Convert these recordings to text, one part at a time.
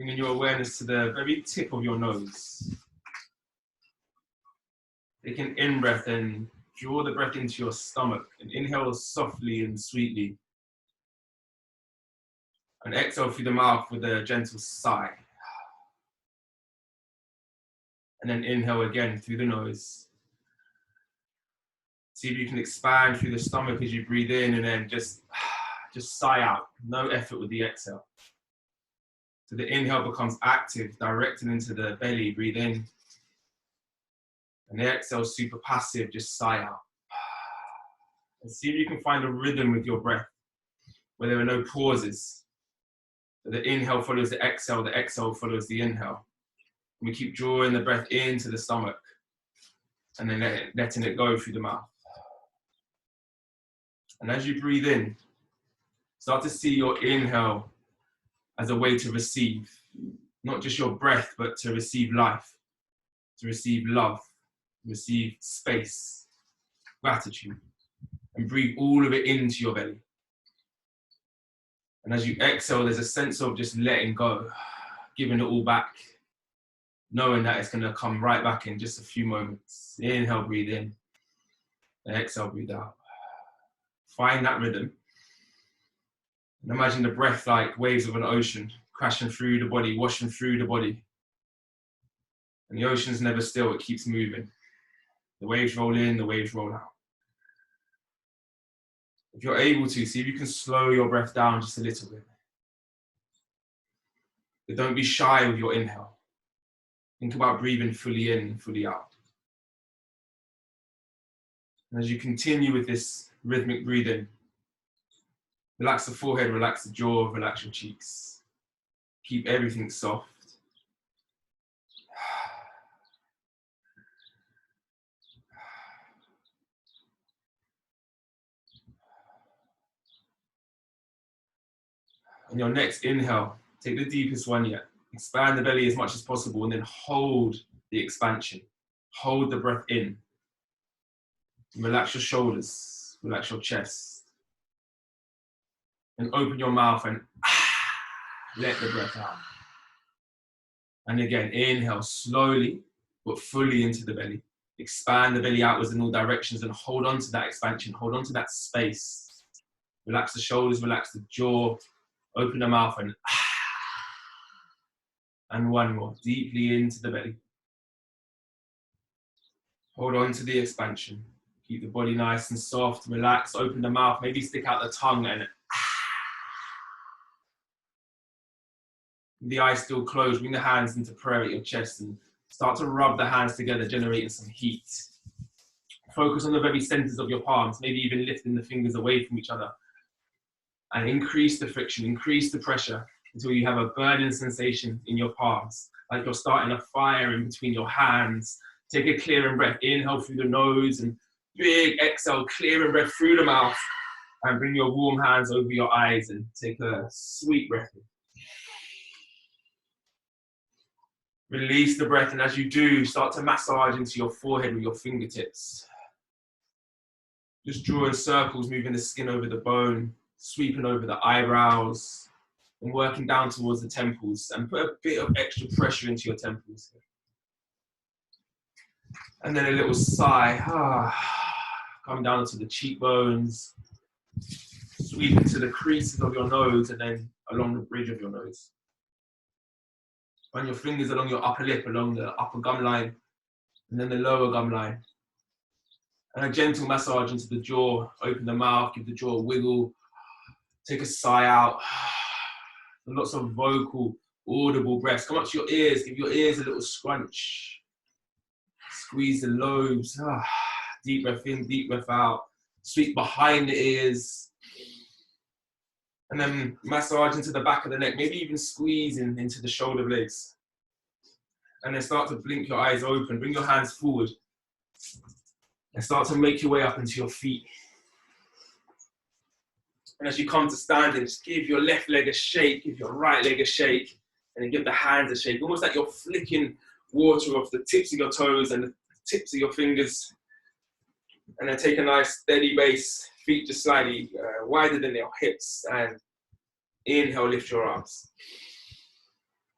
Bringing your awareness to the very tip of your nose. Take an in-breath and draw the breath into your stomach. And inhale softly and sweetly. And exhale through the mouth with a gentle sigh. And then inhale again through the nose. See if you can expand through the stomach as you breathe in, and then just sigh out. No effort with the exhale. So the inhale becomes active, directed into the belly. Breathe in. And the exhale is super passive, just sigh out. And see if you can find a rhythm with your breath, where there are no pauses. So the inhale follows the exhale follows the inhale. And we keep drawing the breath into the stomach, and then letting it go through the mouth. And as you breathe in, start to see your inhale as a way to receive, not just your breath, but to receive life, to receive love, to receive space, gratitude, and breathe all of it into your belly. And as you exhale, there's a sense of just letting go, giving it all back, knowing that it's going to come right back in just a few moments. Inhale, breathe in, and exhale, breathe out. Find that rhythm. And imagine the breath like waves of an ocean, crashing through the body, washing through the body. And the ocean's never still, it keeps moving. The waves roll in, the waves roll out. If you're able to, see if you can slow your breath down just a little bit. But don't be shy with your inhale. Think about breathing fully in, fully out. And as you continue with this rhythmic breathing, relax the forehead, relax the jaw, relax your cheeks. Keep everything soft. On your next inhale, take the deepest one yet. Expand the belly as much as possible and then hold the expansion. Hold the breath in. Relax your shoulders, relax your chest. And open your mouth and let the breath out. And again, inhale slowly but fully into the belly. Expand the belly outwards in all directions and hold on to that expansion. Hold on to that space. Relax the shoulders, relax the jaw. Open the mouth and one more, deeply into the belly. Hold on to the expansion. Keep the body nice and soft, relax, open the mouth, maybe stick out the tongue and the eyes still closed. Bring the hands into prayer at your chest and start to rub the hands together, generating some heat. Focus on the very centers of your palms, maybe even lifting the fingers away from each other. And increase the friction, increase the pressure until you have a burning sensation in your palms, like you're starting a fire in between your hands. Take a clearing breath, inhale through the nose and big exhale, clearing breath through the mouth. And bring your warm hands over your eyes and take a sweet breath in. Release the breath, and as you do, start to massage into your forehead with your fingertips. Just drawing circles, moving the skin over the bone, sweeping over the eyebrows, and working down towards the temples, and put a bit of extra pressure into your temples. And then a little sigh, come down to the cheekbones, sweep into the creases of your nose, and then along the bridge of your nose. Run your fingers along your upper lip, along the upper gum line, and then the lower gum line. And a gentle massage into the jaw, open the mouth, give the jaw a wiggle, take a sigh out. And lots of vocal, audible breaths. Come up to your ears, give your ears a little scrunch. Squeeze the lobes, deep breath in, deep breath out. Sweep behind the ears. And then massage into the back of the neck, maybe even squeeze into the shoulder blades. And then start to blink your eyes open, bring your hands forward. And start to make your way up into your feet. And as you come to standing, just give your left leg a shake, give your right leg a shake, and then give the hands a shake. Almost like you're flicking water off the tips of your toes and the tips of your fingers. And then take a nice steady base, feet just slightly wider than your hips, and inhale, lift your arms.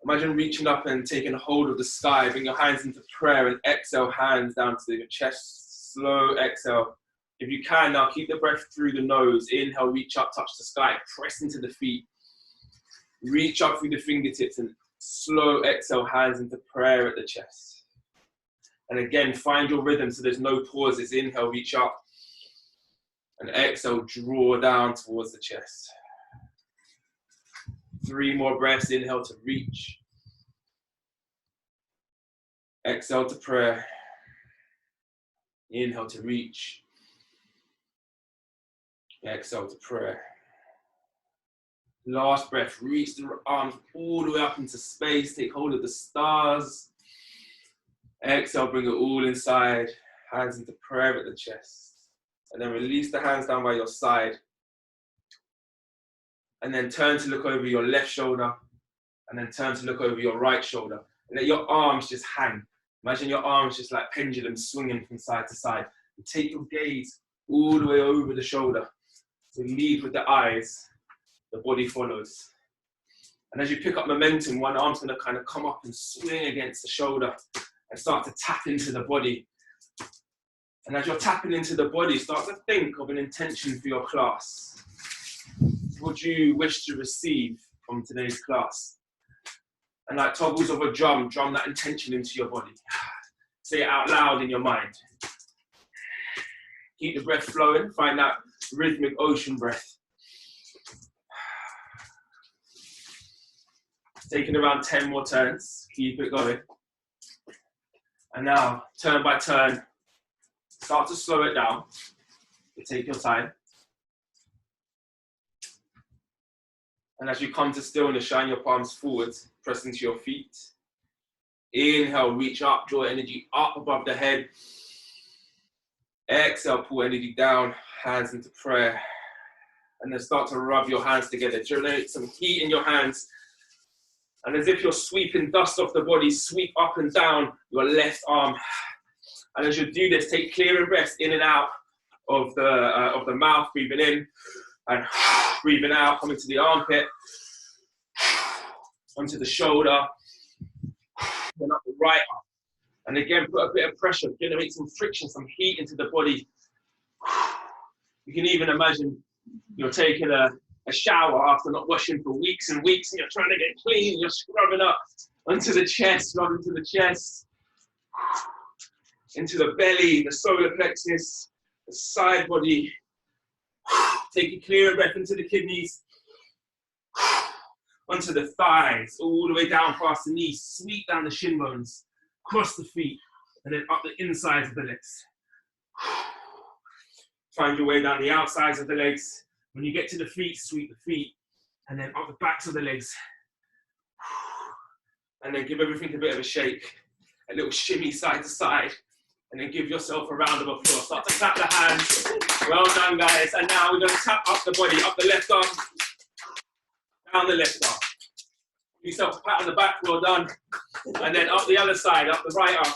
Imagine reaching up and taking hold of the sky. Bring your hands into prayer and exhale, hands down to your chest. Slow exhale. If you can now, keep the breath through the nose. Inhale, reach up, touch the sky, press into the feet. Reach up through the fingertips and slow exhale, hands into prayer at the chest. And again, find your rhythm so there's no pauses. Inhale, reach up. And exhale, draw down towards the chest. 3 more breaths. Inhale to reach. Exhale to prayer. Inhale to reach. Exhale to prayer. Last breath. Reach the arms all the way up into space. Take hold of the stars. Exhale, bring it all inside. Hands into prayer at the chest. And then release the hands down by your side. And then turn to look over your left shoulder. And then turn to look over your right shoulder. And let your arms just hang. Imagine your arms just like pendulums swinging from side to side. And take your gaze all the way over the shoulder. So lead with the eyes, the body follows. And as you pick up momentum, one arm's gonna kind of come up and swing against the shoulder and start to tap into the body. And as you're tapping into the body, start to think of an intention for your class. What do you wish to receive from today's class? And like toggles of a drum, drum that intention into your body. Say it out loud in your mind. Keep the breath flowing, find that rhythmic ocean breath. Taking around 10 more turns, keep it going. And now, turn by turn, start to slow it down. You take your time. And as you come to stillness, shine your palms forward, press into your feet. Inhale, reach up, draw energy up above the head. Exhale, pull energy down, hands into prayer. And then start to rub your hands together. Generate some heat in your hands. And as if you're sweeping dust off the body, sweep up and down your left arm. And as you do this, take clearing breaths in and out of the mouth, breathing in and breathing out, coming to the armpit, onto the shoulder, then up the right arm. And again, put a bit of pressure, generate some friction, some heat into the body. You can even imagine you're taking a shower after not washing for weeks and weeks, and you're trying to get clean, you're scrubbing up onto the chest, rub into the chest, into the belly, the solar plexus, the side body. Take a clear breath into the kidneys, onto the thighs, all the way down past the knees, sweep down the shin bones, cross the feet, and then up the insides of the legs. Find your way down the outsides of the legs. When you get to the feet, sweep the feet, and then up the backs of the legs. And then give everything a bit of a shake, a little shimmy side to side, and then give yourself a round of applause. Start to clap the hands. Well done, guys. And now we're going to tap up the body, up the left arm, down the left arm. Give yourself a pat on the back, well done. And then up the other side, up the right arm.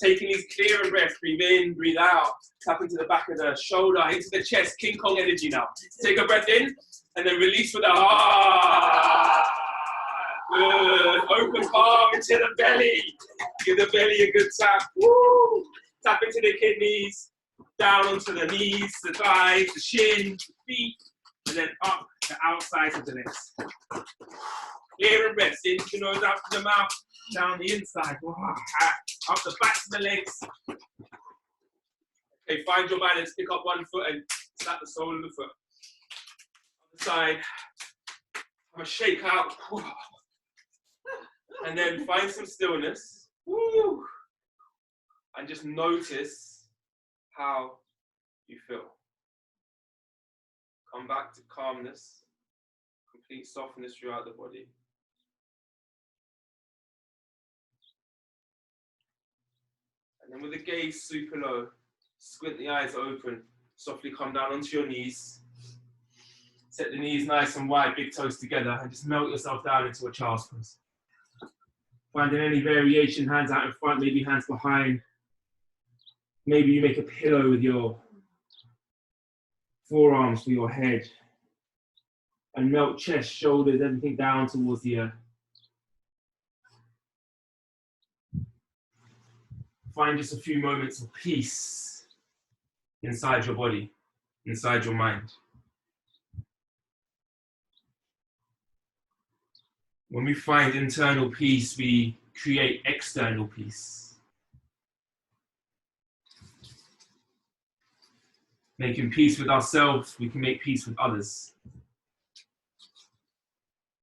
Taking these clearing breaths, breathe in, breathe out. Tap into the back of the shoulder, into the chest, King Kong energy now. Take a breath in, and then release with a ah. Good. Open palm into the belly. Give the belly a good tap. Woo. Tap into the kidneys, down onto the knees, the thighs, the shin, the feet, and then up the outside of the legs. Clearing breaths, in the nose, out to the mouth, down the inside. Up the backs of the legs. Okay, find your balance, pick up one foot and slap the sole of the foot. Other side, have a shake out. And then find some stillness. Woo. And just notice how you feel. Come back to calmness, complete softness throughout the body. And then with the gaze super low, squint the eyes open, softly come down onto your knees. Set the knees nice and wide, big toes together, and just melt yourself down into a child's pose. Finding any variation, hands out in front, maybe hands behind. Maybe you make a pillow with your forearms for your head. And melt chest, shoulders, everything down towards the earth. find just a few moments of peace inside your body, inside your mind. When we find internal peace, we create external peace. Making peace with ourselves, we can make peace with others.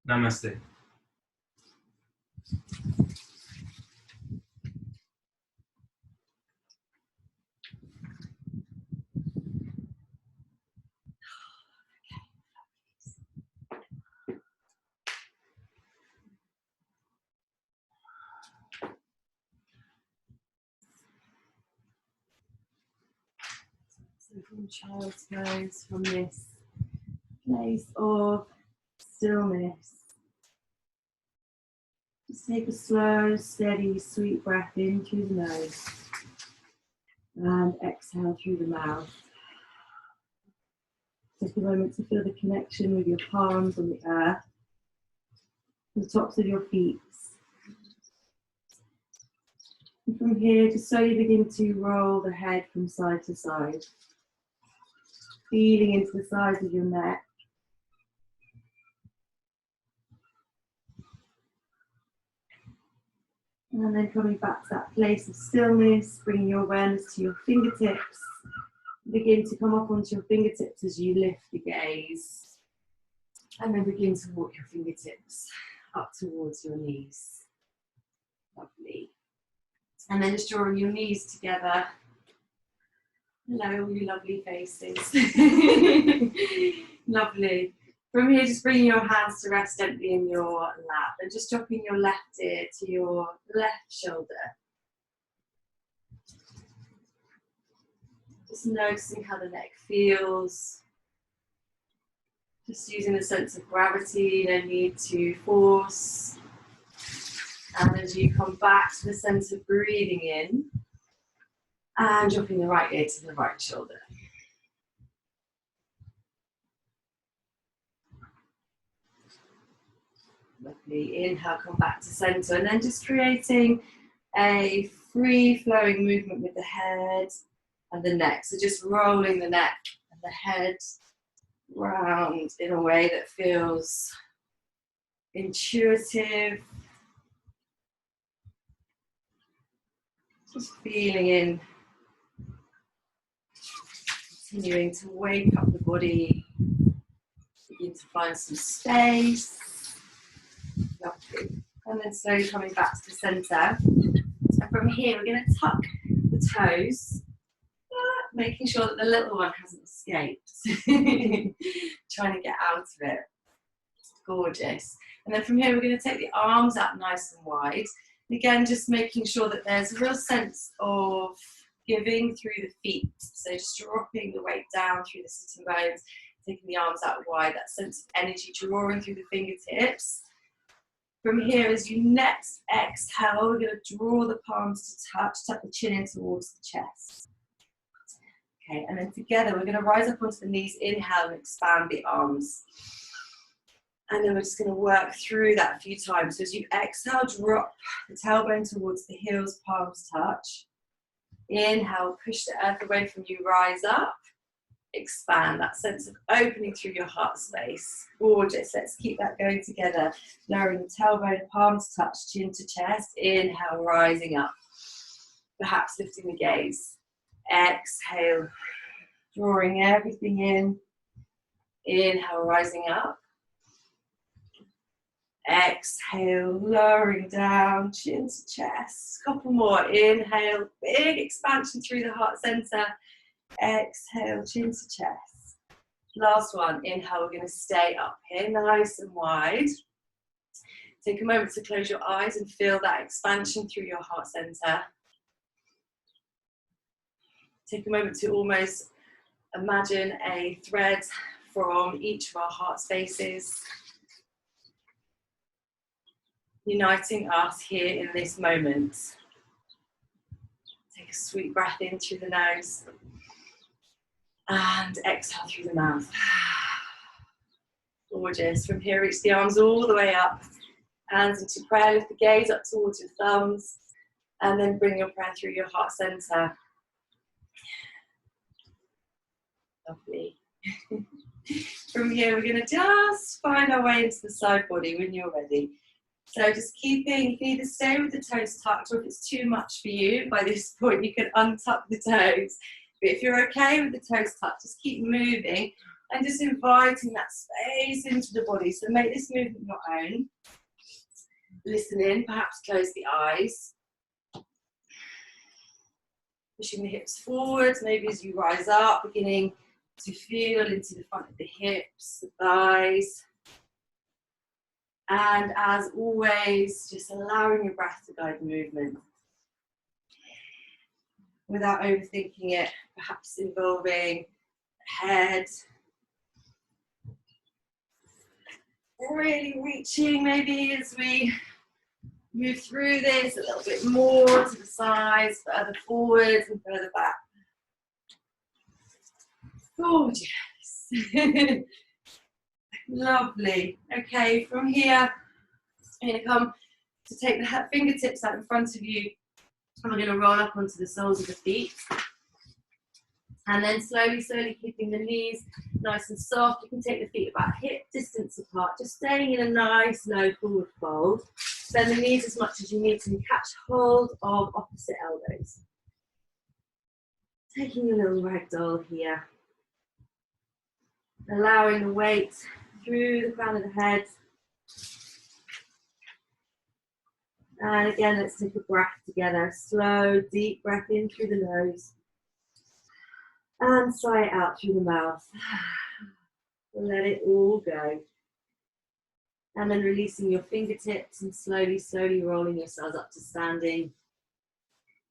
Namaste. So from child's pose, from this place of stillness, just take a slow, steady, sweet breath in through the nose and exhale through the mouth. Take a moment to feel the connection with your palms on the earth, the tops of your feet. And from here, just slowly begin to roll the head from side to side, feeling into the sides of your neck. And then coming back to that place of stillness, bringing your awareness to your fingertips. Begin to come up onto your fingertips as you lift the gaze. And then begin to walk your fingertips up towards your knees. Lovely. And then just drawing your knees together. Hello, all you lovely faces. Lovely. From here, just bringing your hands to rest gently in your lap and just dropping your left ear to your left shoulder. Just noticing how the neck feels. Just using the sense of gravity, no need to force. And as you come back to the sense of breathing in and dropping the right ear to the right shoulder. Lovely. Inhale, come back to center, and then just creating a free-flowing movement with the head and the neck. So just rolling the neck and the head round in a way that feels intuitive. Just feeling in, continuing to wake up the body, begin to find some space. Lovely. And then slowly coming back to the centre. And from here, we're going to tuck the toes, making sure that the little one hasn't escaped. Trying to get out of it. Gorgeous. And then from here, we're going to take the arms out nice and wide. And again, just making sure that there's a real sense of giving through the feet. So just dropping the weight down through the sitting bones, taking the arms out wide, that sense of energy drawing through the fingertips. From here, as you next exhale, we're going to draw the palms to touch, tuck the chin in towards the chest. Okay, and then together we're going to rise up onto the knees, inhale and expand the arms. And then we're just going to work through that a few times. So as you exhale, drop the tailbone towards the heels, palms touch. Inhale, push the earth away from you, rise up. Expand, that sense of opening through your heart space. Gorgeous. Let's keep that going together. Lowering the tailbone, palms touch, chin to chest. Inhale, rising up. Perhaps lifting the gaze. Exhale, drawing everything in. Inhale, rising up. Exhale, lowering down, chin to chest. Couple more. Inhale, big expansion through the heart center. Exhale, chin to chest. Last one. Inhale, we're going to stay up here, nice and wide. Take a moment to close your eyes and feel that expansion through your heart center. Take a moment to almost imagine a thread from each of our heart spaces, uniting us here in this moment. Take a sweet breath in through the nose and exhale through the mouth. Gorgeous. From here, reach the arms all the way up. Hands into prayer, lift the gaze up towards your thumbs. And then bring your prayer through your heart center. Lovely. From here, we're going to just find our way into the side body when you're ready. So just keeping, you can either stay with the toes tucked, or if it's too much for you, by this point you can untuck the toes. But if you're okay with the toes tucked, just keep moving and just inviting that space into the body. So make this movement your own. Listen in, perhaps close the eyes. Pushing the hips forwards, maybe as you rise up, beginning to feel into the front of the hips, the thighs. And as always, just allowing your breath to guide the movement without overthinking it, perhaps involving the head. Really reaching maybe as we move through this a little bit more to the sides, further forwards and further back. Gorgeous. Lovely. Okay, from here, I'm going to come to take the fingertips out in front of you, and we're going to roll up onto the soles of the feet. And then slowly, slowly keeping the knees nice and soft. You can take the feet about hip distance apart, just staying in a nice low forward fold. Bend the knees as much as you need to and catch hold of opposite elbows. Taking a little ragdoll here. Allowing the weight through the crown of the head. And again, let's take a breath together. Slow, deep breath in through the nose. And sigh it out through the mouth. Let it all go. And then releasing your fingertips and slowly, slowly rolling yourselves up to standing.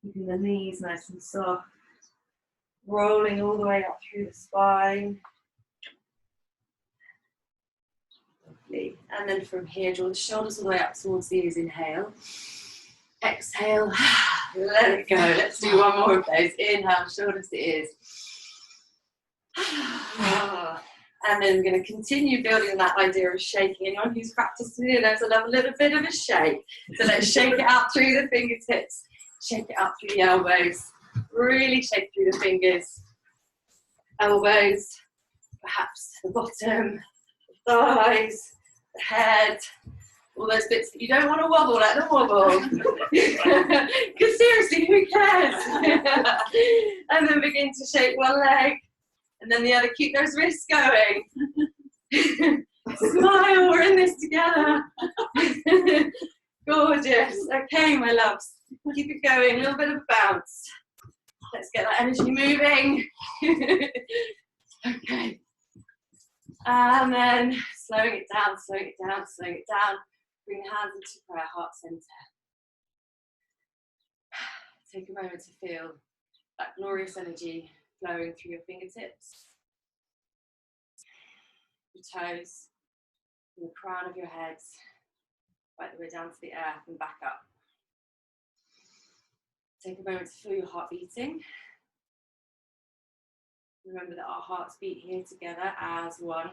Keeping the knees nice and soft. Rolling all the way up through the spine. Lovely. And then from here, draw the shoulders all the way up towards the ears. Inhale. Exhale. Let it go. Let's do one more of those. Inhale, shoulders to ears. And then we're going to continue building that idea of shaking. Anyone who's practiced with it, so have a little bit of a shake. So let's shake it out through the fingertips. Shake it out through the elbows. Really shake through the fingers. Elbows, perhaps the bottom, the thighs, the head. All those bits that you don't want to wobble, let them wobble. Because seriously, who cares? And then begin to shake one leg. And then the other, keep those wrists going. Smile, we're in this together. Gorgeous. Okay, my loves. Keep it going, a little bit of bounce. Let's get that energy moving. Okay. And then slowing it down, slowing it down, slowing it down. Bring the hands into prayer, heart center. Take a moment to feel that glorious energy flowing through your fingertips, your toes, and the crown of your head, right the way down to the earth and back up. Take a moment to feel your heart beating. Remember that our hearts beat here together as one.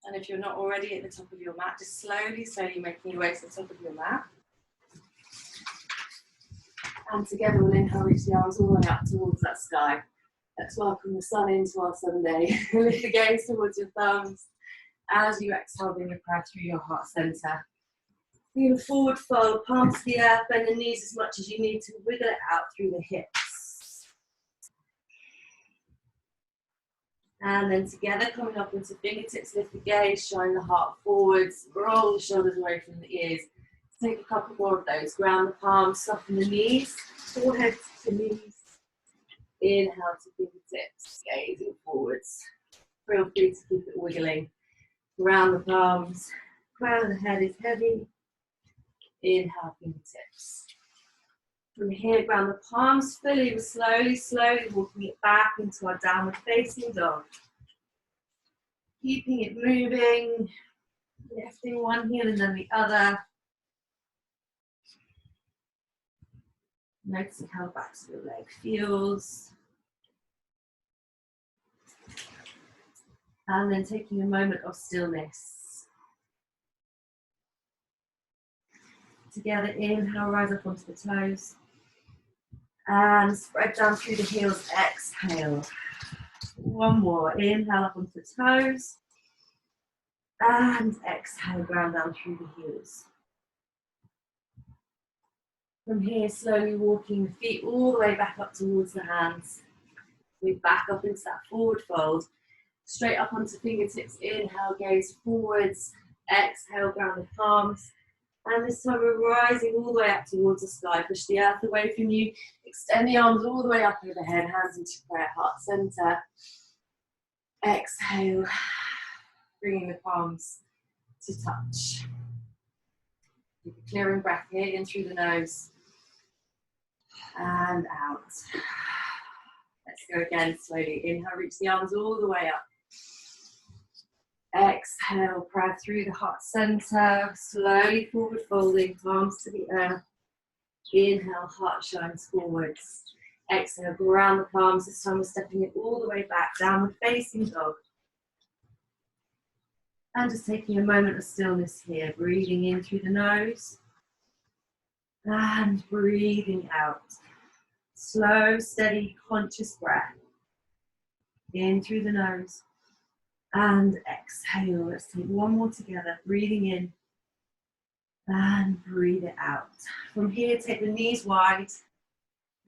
And if you're not already at the top of your mat, just slowly, slowly making your way to the top of your mat. And together we'll inhale, reach the arms all the way up towards that sky. Let's welcome the sun into our Sunday. Lift the gaze towards your thumbs. As you exhale, bring your prayer through your heart center. Feel forward fold, palms to the earth, bend the knees as much as you need to wiggle it out through the hips. And then together, coming up into fingertips, lift the gaze, shine the heart forwards, roll the shoulders away from the ears. Take a couple more of those. Ground the palms, soften the knees, forehead to knees. Inhale to fingertips, gazing forwards. Feel free to keep it wiggling. Ground the palms, crown of the head is heavy. Inhale, fingertips. From here, ground the palms fully. We're slowly, slowly walking it back into our downward facing dog. Keeping it moving, lifting one heel and then the other. Noticing how the back of your leg feels. And then taking a moment of stillness. together. Inhale, rise up onto the toes. And spread down through the heels. Exhale. One more. Inhale up onto the toes. And exhale, ground down through the heels. From here, slowly walking the feet all the way back up towards the hands. We back up into that forward fold. Straight up onto fingertips. Inhale, gaze forwards. Exhale, ground the palms. And this time we're rising all the way up towards the sky. Push the earth away from you. Extend the arms all the way up overhead. Hands into prayer, heart center. Exhale. Bringing the palms to touch. Keep a clearing breath here, in through the nose. And out. Let's go again slowly. Inhale, reach the arms all the way up. Exhale, proud through the heart center. Slowly forward folding, palms to the earth. Inhale, heart shines forwards. Exhale, ground the palms. This time we're stepping it all the way back, downward facing dog. And just taking a moment of stillness here. Breathing in through the nose. And breathing out. Slow, steady, conscious breath. In through the nose. And exhale. Let's take one more together. Breathing in. And breathe it out. From here, take the knees wide.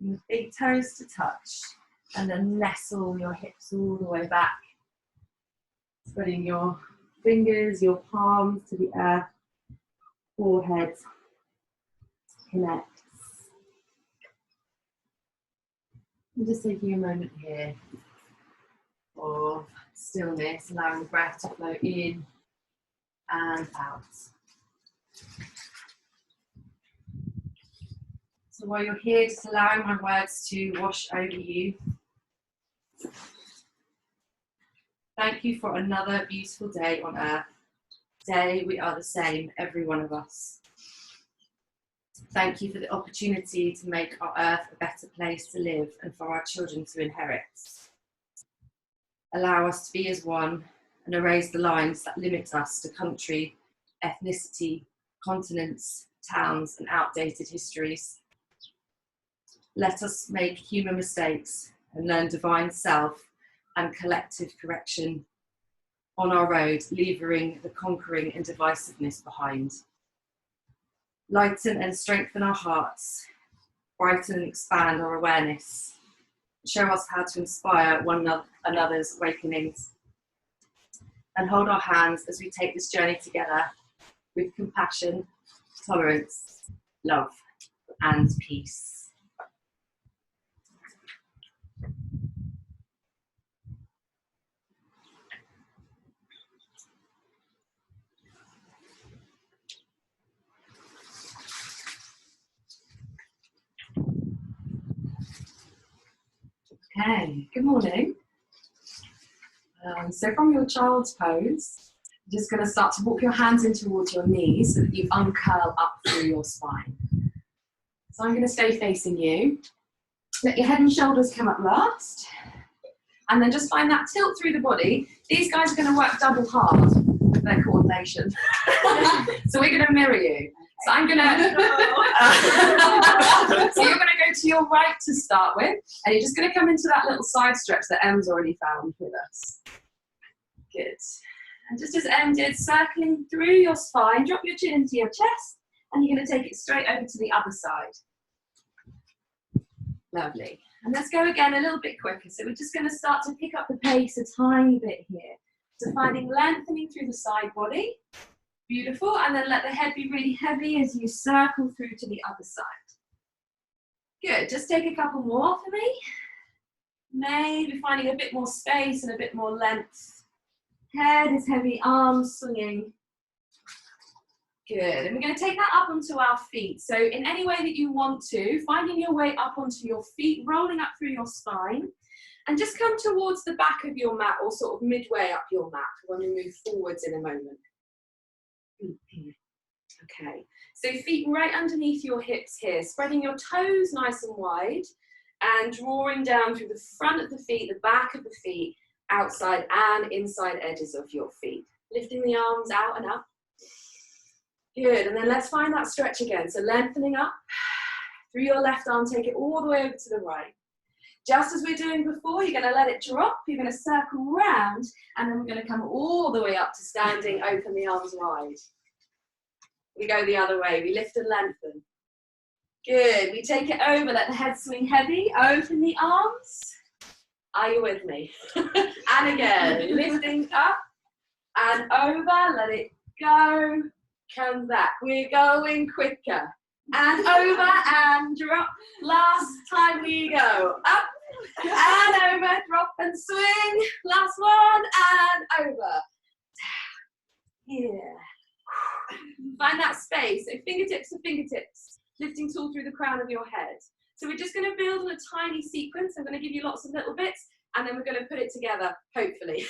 And the big toes to touch. And then nestle your hips all the way back. Spreading your fingers, your palms to the earth. Forehead connects. And just taking a moment here of stillness, allowing the breath to flow in and out. So while you're here, just allowing my words to wash over you. Thank you for another beautiful day on earth. Today we are the same, every one of us. Thank you for the opportunity to make our earth a better place to live and for our children to inherit. Allow us to be as one and erase the lines that limit us to country, ethnicity, continents, towns, and outdated histories. Let us make human mistakes and learn divine self and collective correction on our road, leaving the conquering and divisiveness behind. Lighten and strengthen our hearts, brighten and expand our awareness, show us how to inspire one another's awakenings, and hold our hands as we take this journey together with compassion, tolerance, love, and peace. Okay, good morning. So from your child's pose, you're just going to start to walk your hands in towards your knees so that you uncurl up through your spine. So I'm going to stay facing you. Let your head and shoulders come up last. And then just find that tilt through the body. These guys are going to work double hard with their coordination. So we're going to mirror you. So I'm going to, so you're going to go to your right to start with, and you're just going to come into that little side stretch that Em's already found with us. Good. And just as Em did, circling through your spine, drop your chin into your chest, and you're going to take it straight over to the other side. Lovely. And let's go again a little bit quicker. So we're just going to start to pick up the pace a tiny bit here. So finding lengthening through the side body. Beautiful, and then let the head be really heavy as you circle through to the other side. Good, just take a couple more for me. Maybe finding a bit more space and a bit more length. Head is heavy, arms swinging. Good, and we're going to take that up onto our feet. So in any way that you want to, finding your way up onto your feet, rolling up through your spine, and just come towards the back of your mat, or sort of midway up your mat when we move forwards in a moment. Okay, so feet right underneath your hips here, spreading your toes nice and wide and drawing down through the front of the feet, the back of the feet, outside and inside edges of your feet. Lifting the arms out and up. Good, and then let's find that stretch again. So lengthening up through your left arm, take it all the way over to the right. Just as we're doing before, you're going to let it drop, you're going to circle round, and then we're going to come all the way up to standing, open the arms wide. We go the other way, we lift and lengthen. Good, we take it over, let the head swing heavy, open the arms. Are you with me? And again, lifting up and over, let it go, come back. We're going quicker. And over and drop. Last time we go. Up and over, drop and swing. Last one and over. Here. Find that space. So fingertips to fingertips. Lifting tall through the crown of your head. So we're just going to build on a tiny sequence. I'm going to give you lots of little bits, and then we're going to put it together, hopefully.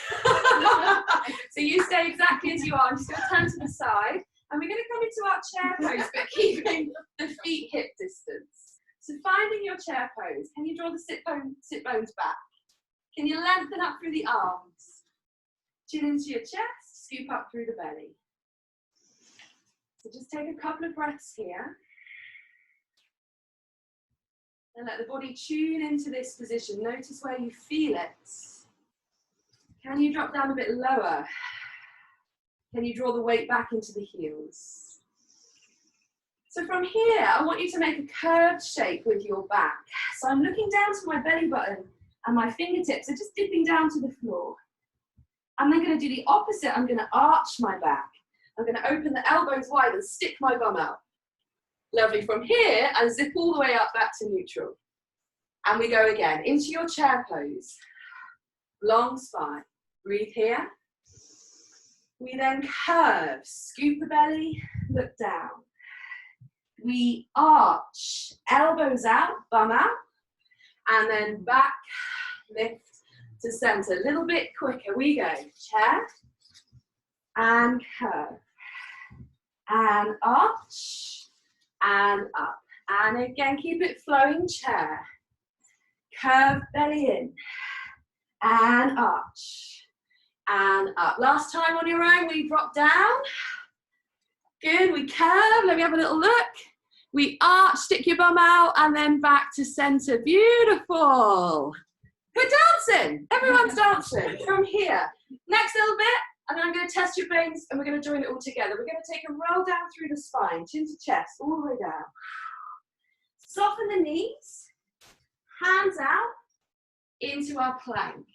So you stay exactly as you are. I'm just going to turn to the side, and we're going to come into our chair pose, but keeping the feet hip distance. So finding your chair pose, can you draw the sit bones back? Can you lengthen up through the arms? Chin into your chest, scoop up through the belly. So just take a couple of breaths here. And let the body tune into this position. Notice where you feel it. Can you drop down a bit lower? Can you draw the weight back into the heels? So from here, I want you to make a curved shape with your back. So I'm looking down to my belly button and my fingertips are just dipping down to the floor. I'm then going to do the opposite. I'm going to arch my back. I'm going to open the elbows wide and stick my bum out. Lovely. From here, and zip all the way up back to neutral. And we go again into your chair pose. Long spine. Breathe here. We then curve. Scoop the belly, look down. We arch, elbows out, bum out. And then back, lift to center. A little bit quicker. We go. Chair. And curve. And arch. And up. And again, keep it flowing, chair. Curve belly in. And arch. And up. Last time on your own, we drop down. Good, we curve. Let me have a little look. We arch, stick your bum out, and then back to center. Beautiful. We're dancing. Everyone's dancing from here. Next little bit. And then I'm going to test your bones and we're going to join it all together. We're going to take a roll down through the spine, chin to chest, all the way down. Soften the knees, hands out into our plank.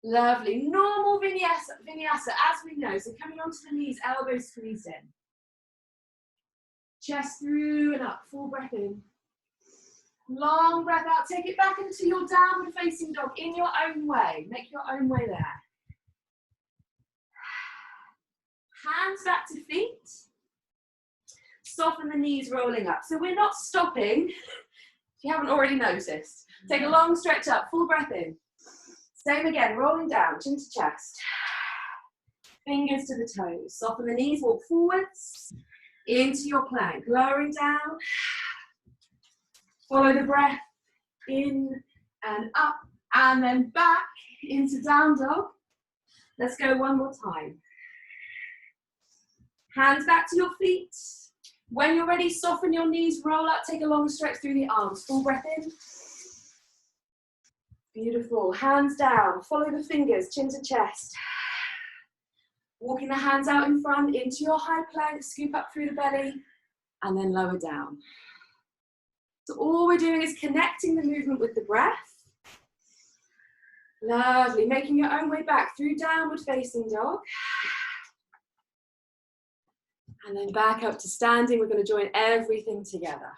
Lovely. Normal vinyasa as we know. So coming onto the knees, elbows squeezed in. Chest through and up, full breath in. Long breath out. Take it back into your downward facing dog in your own way. Make your own way there. Hands back to feet. Soften the knees, rolling up. So we're not stopping, if you haven't already noticed. Take a long stretch up, full breath in. Same again, rolling down, chin to chest. Fingers to the toes. Soften the knees, walk forwards. Into your plank, lowering down. Follow the breath, in and up, and then back into down dog. Let's go one more time. Hands back to your feet. When you're ready, soften your knees, roll up, take a long stretch through the arms. Full breath in. Beautiful. Hands down, follow the fingers, chin to chest. Walking the hands out in front into your high plank, scoop up through the belly, and then lower down. So all we're doing is connecting the movement with the breath. Lovely. Making your own way back through downward facing dog. And then back up to standing. We're going to join everything together.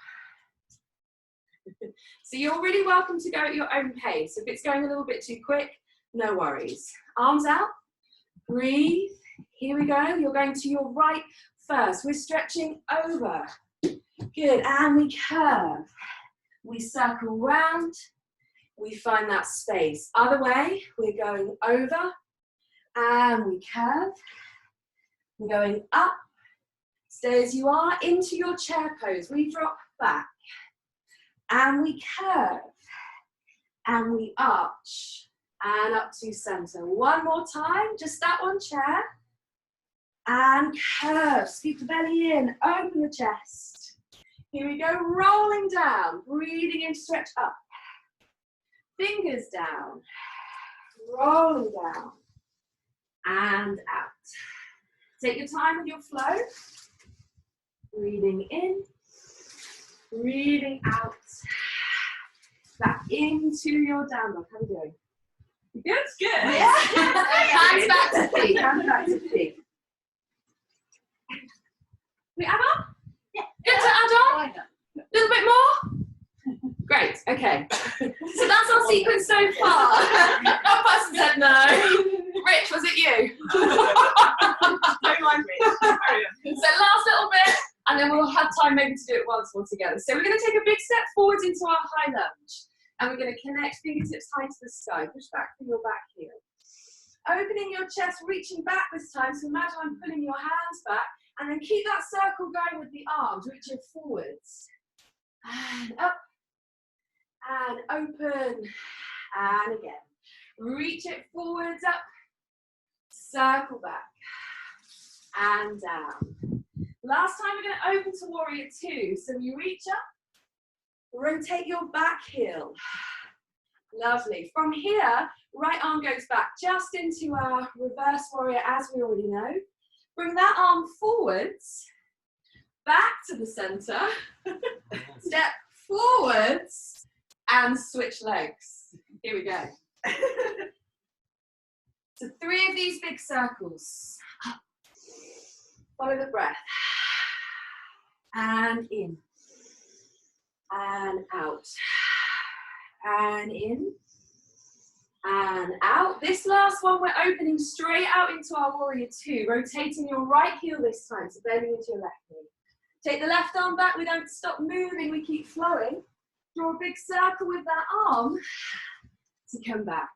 So you're really welcome to go at your own pace. If it's going a little bit too quick, no worries. Arms out. Breathe. Here we go. You're going to your right first. We're stretching over. Good. And we curve. We circle round. We find that space. Other way. We're going over. And we curve. We're going up. Stay as you are into your chair pose. We drop back and we curve and we arch and up to center. One more time, just that one chair. And curve, scoop the belly in, open the chest. Here we go, rolling down, breathing in, stretch up. Fingers down, rolling down, and out. Take your time with your flow. Breathing in, breathing out. Back into your down dog. How are you doing? Good, good. Yeah. Hands back to feet, hands back to feet. We add on? Yeah. Good to add on? A little bit more? Great, okay. So that's our sequence so far. One person said no. Rich, was it you? Don't mind me. So last little bit, and then we'll have time maybe to do it once more together. So we're going to take a big step forwards into our high lunge. And we're going to connect fingertips high to the sky. Push back through your back heel. Opening your chest, reaching back this time. So imagine I'm pulling your hands back. And then keep that circle going with the arms, reaching forwards. And up. And open. And again. Reach it forwards, up. Circle back. And down. Last time we're going to open to warrior two. So you reach up. Rotate your back heel. Lovely. From here, right arm goes back just into our reverse warrior as we already know. Bring that arm forwards, back to the center, step forwards, and switch legs. Here we go. So 3 of these big circles. Up. Follow the breath. And in. And out. And in. And out. This last one, we're opening straight out into our warrior two, rotating your right heel this time, so bending into your left knee. Take the left arm back, we don't stop moving, we keep flowing. Draw a big circle with that arm to come back.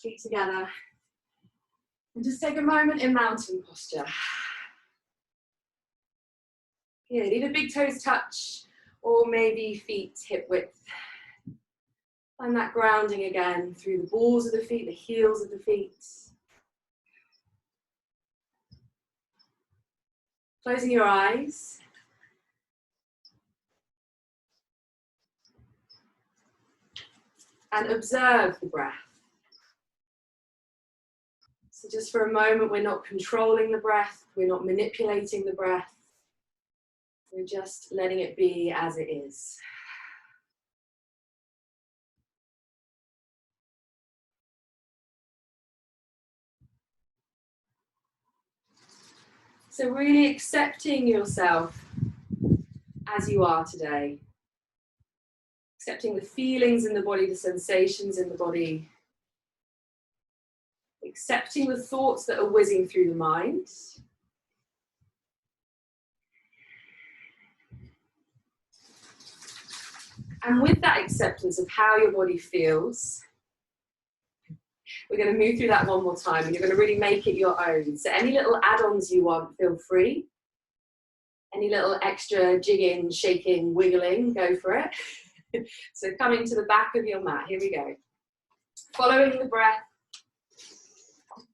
Feet together. And just take a moment in mountain posture. Good, either big toes touch or maybe feet hip width. Find that grounding again through the balls of the feet, the heels of the feet. Closing your eyes. And observe the breath. So just for a moment, we're not controlling the breath, we're not manipulating the breath. We're just letting it be as it is. So really accepting yourself as you are today. Accepting the feelings in the body, the sensations in the body. Accepting the thoughts that are whizzing through the mind. And with that acceptance of how your body feels, we're going to move through that one more time, and you're going to really make it your own. So any little add-ons you want, feel free. Any little extra jigging, shaking, wiggling, go for it. So coming to the back of your mat, here we go. Following the breath.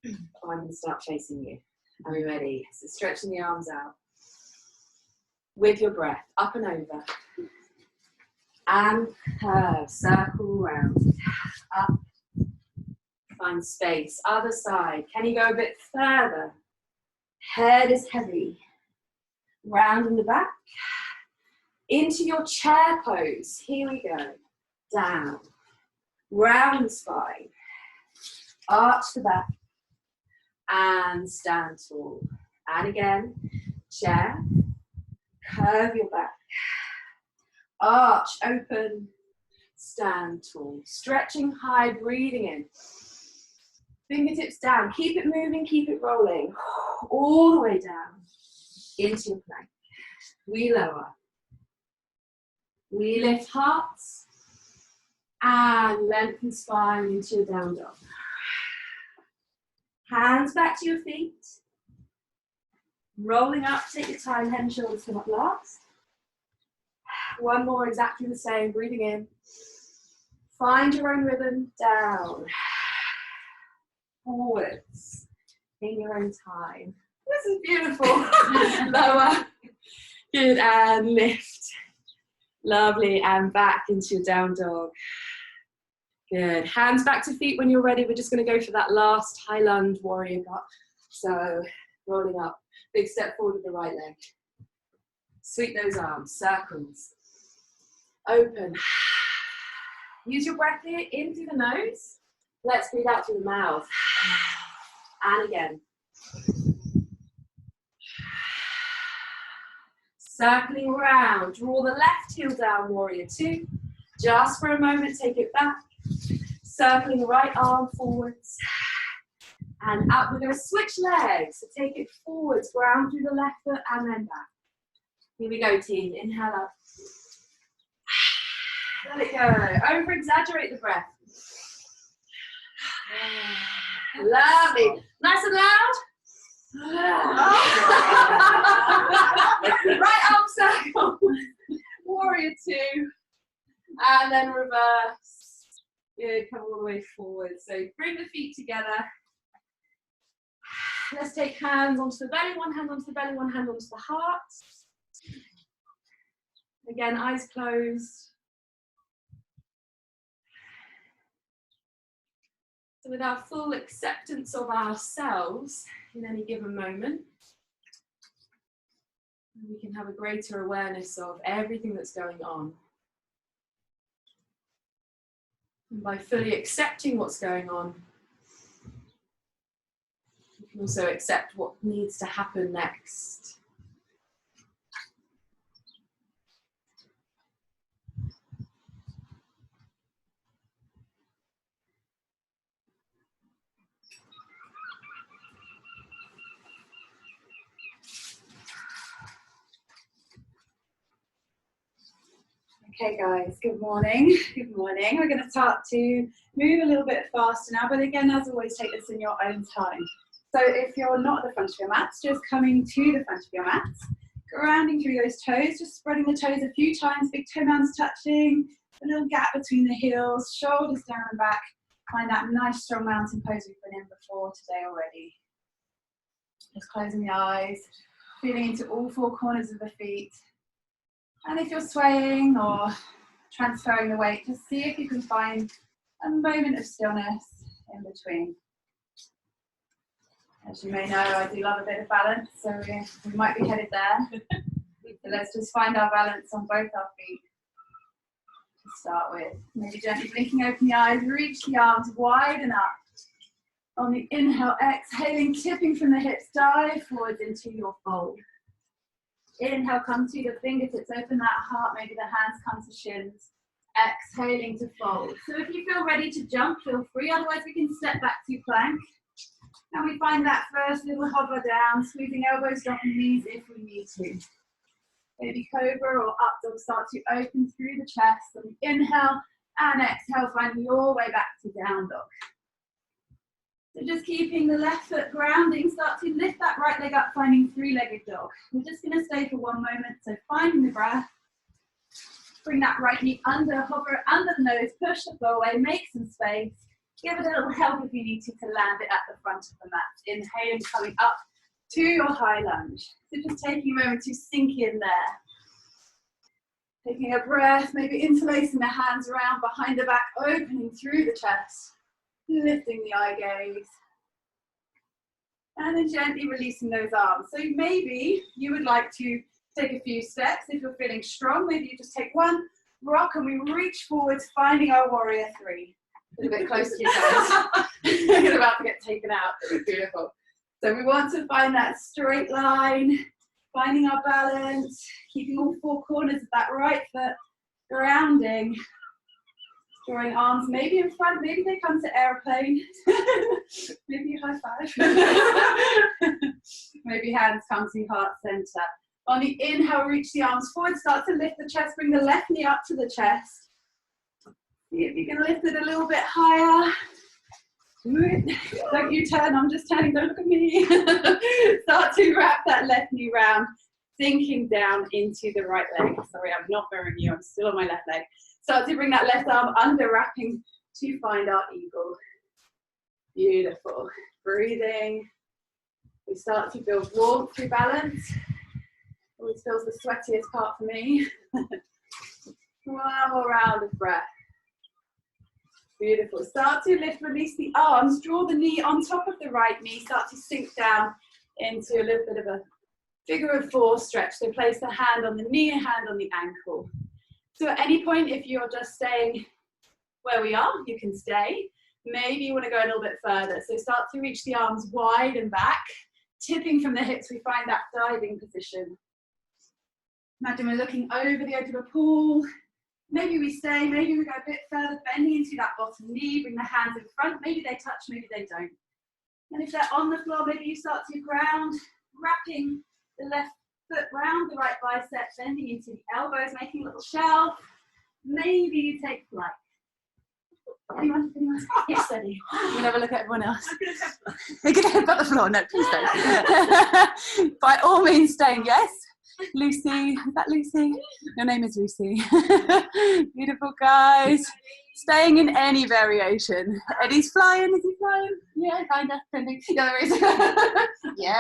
Oh, I'm going to start chasing you. Are we ready? So stretching the arms out. With your breath, up and over. And curve, circle round. Up. Find space. Other side. Can you go a bit further? Head is heavy. Round in the back. Into your chair pose. Here we go. Down. Round the spine. Arch the back. And stand tall. And again. Chair. Curve your back. Arch, open. Stand tall. Stretching high, breathing in. Fingertips down. Keep it moving, keep it rolling. All the way down into your plank. We lower. We lift hearts. And lengthen spine into your down dog. Hands back to your feet. Rolling up, take your time, head and shoulders come up last. One more, exactly the same, breathing in. Find your own rhythm, down. Forwards. in your own time. This is beautiful. Lower. Good, and lift. Lovely, and back into your down dog. Good, hands back to feet when you're ready. We're just going to go for that last high lunge warrior gut. So, rolling up, big step forward with the right leg. Sweep those arms, circles. Open. Use your breath here, in through the nose. Let's breathe out through the mouth. And again. Circling around, draw the left heel down, warrior two. Just for a moment, take it back. Circling the right arm forwards. And up, we're going to switch legs. So take it forwards, ground through the left foot and then back. Here we go, team. Inhale up. Let it go. Over exaggerate the breath. Lovely. Nice and loud. Right arm circle. Warrior two. And then reverse. Good. Come all the way forward. So bring the feet together. Let's take hands onto the belly. One hand onto the belly, one hand onto the heart. Again, eyes closed. So with our full acceptance of ourselves in any given moment, we can have a greater awareness of everything that's going on. And by fully accepting what's going on, you can also accept what needs to happen next. Okay guys, good morning. Good morning. We're going to start to move a little bit faster now, but again, as always, take this in your own time. So if you're not at the front of your mats, just coming to the front of your mats, grounding through those toes, just spreading the toes a few times, big toe mounds touching, a little gap between the heels, shoulders down and back. Find that nice strong mountain pose we've been in before today already. Just closing the eyes, feeling into all four corners of the feet. And if you're swaying or transferring the weight, just see if you can find a moment of stillness in between. As you may know, I do love a bit of balance, so we might be headed there. So let's just find our balance on both our feet to start with. Maybe gently blinking open the eyes, reach the arms wide and up. On the inhale, exhaling, tipping from the hips, dive forwards into your fold. Inhale, come to the fingertips, open that heart, maybe the hands come to shins. Exhaling to fold. So if you feel ready to jump, feel free, otherwise we can step back to plank. And we find that first little hover down, squeezing elbows, dropping knees if we need to. Baby cobra or up dog start to open through the chest. So we inhale and exhale, finding your way back to down dog. So just keeping the left foot grounding, start to lift that right leg up, finding three-legged dog. We're just going to stay for one moment, so finding the breath. Bring that right knee under, hover under the nose, push the floor away, make some space. Give it a little help if you need to land it at the front of the mat. Inhaling, coming up to your high lunge. So just taking a moment to sink in there. Taking a breath, maybe interlacing the hands around behind the back, opening through the chest. Lifting the eye gaze. And then gently releasing those arms. So maybe you would like to take a few steps. If you're feeling strong, maybe you just take one, rock, and we reach forwards, finding our warrior three. A little bit close to you guys. You're about to get taken out. Beautiful. So we want to find that straight line, finding our balance, keeping all four corners of that right foot grounding. Drawing arms maybe in front, maybe they come to airplane. Maybe you high five. Maybe hands come to heart center. On the inhale, reach the arms forward, start to lift the chest, bring the left knee up to the chest. See if you can lift it a little bit higher. Don't you turn, I'm just turning, don't look at me. Start to wrap that left knee round, sinking down into the right leg. Sorry, I'm not mirroring you, I'm still on my left leg. Start to bring that left arm under, wrapping to find our eagle. Beautiful. Breathing We start to build warmth through balance. Always feels the sweatiest part for me. One more round of breath. Beautiful. Start to lift, release the arms, draw the knee on top of the right knee, start to sink down into a little bit of a figure of four stretch. So place the hand on the knee, a hand on the ankle. So at any point, if you're just staying where we are, you can stay. Maybe you want to go a little bit further. So start to reach the arms wide and back, tipping from the hips. We find that diving position. Imagine we're looking over the edge of a pool. Maybe we stay, maybe we go a bit further, bending into that bottom knee, bring the hands in front, maybe they touch, maybe they don't. And if they're on the floor, maybe you start to ground, wrapping the left foot round the right bicep, bending into the elbows, making a little shelf. Maybe you take flight. Anyone? Yes, steady. We'll have a look at everyone else. We're going to headbutt the floor. No, please don't. By all means, staying. Yes. Lucy, is that Lucy? Your name is Lucy. Beautiful, guys. Staying in any variation. Eddie's flying. Is he flying? Yeah, kind of. Yeah, there is. Yes.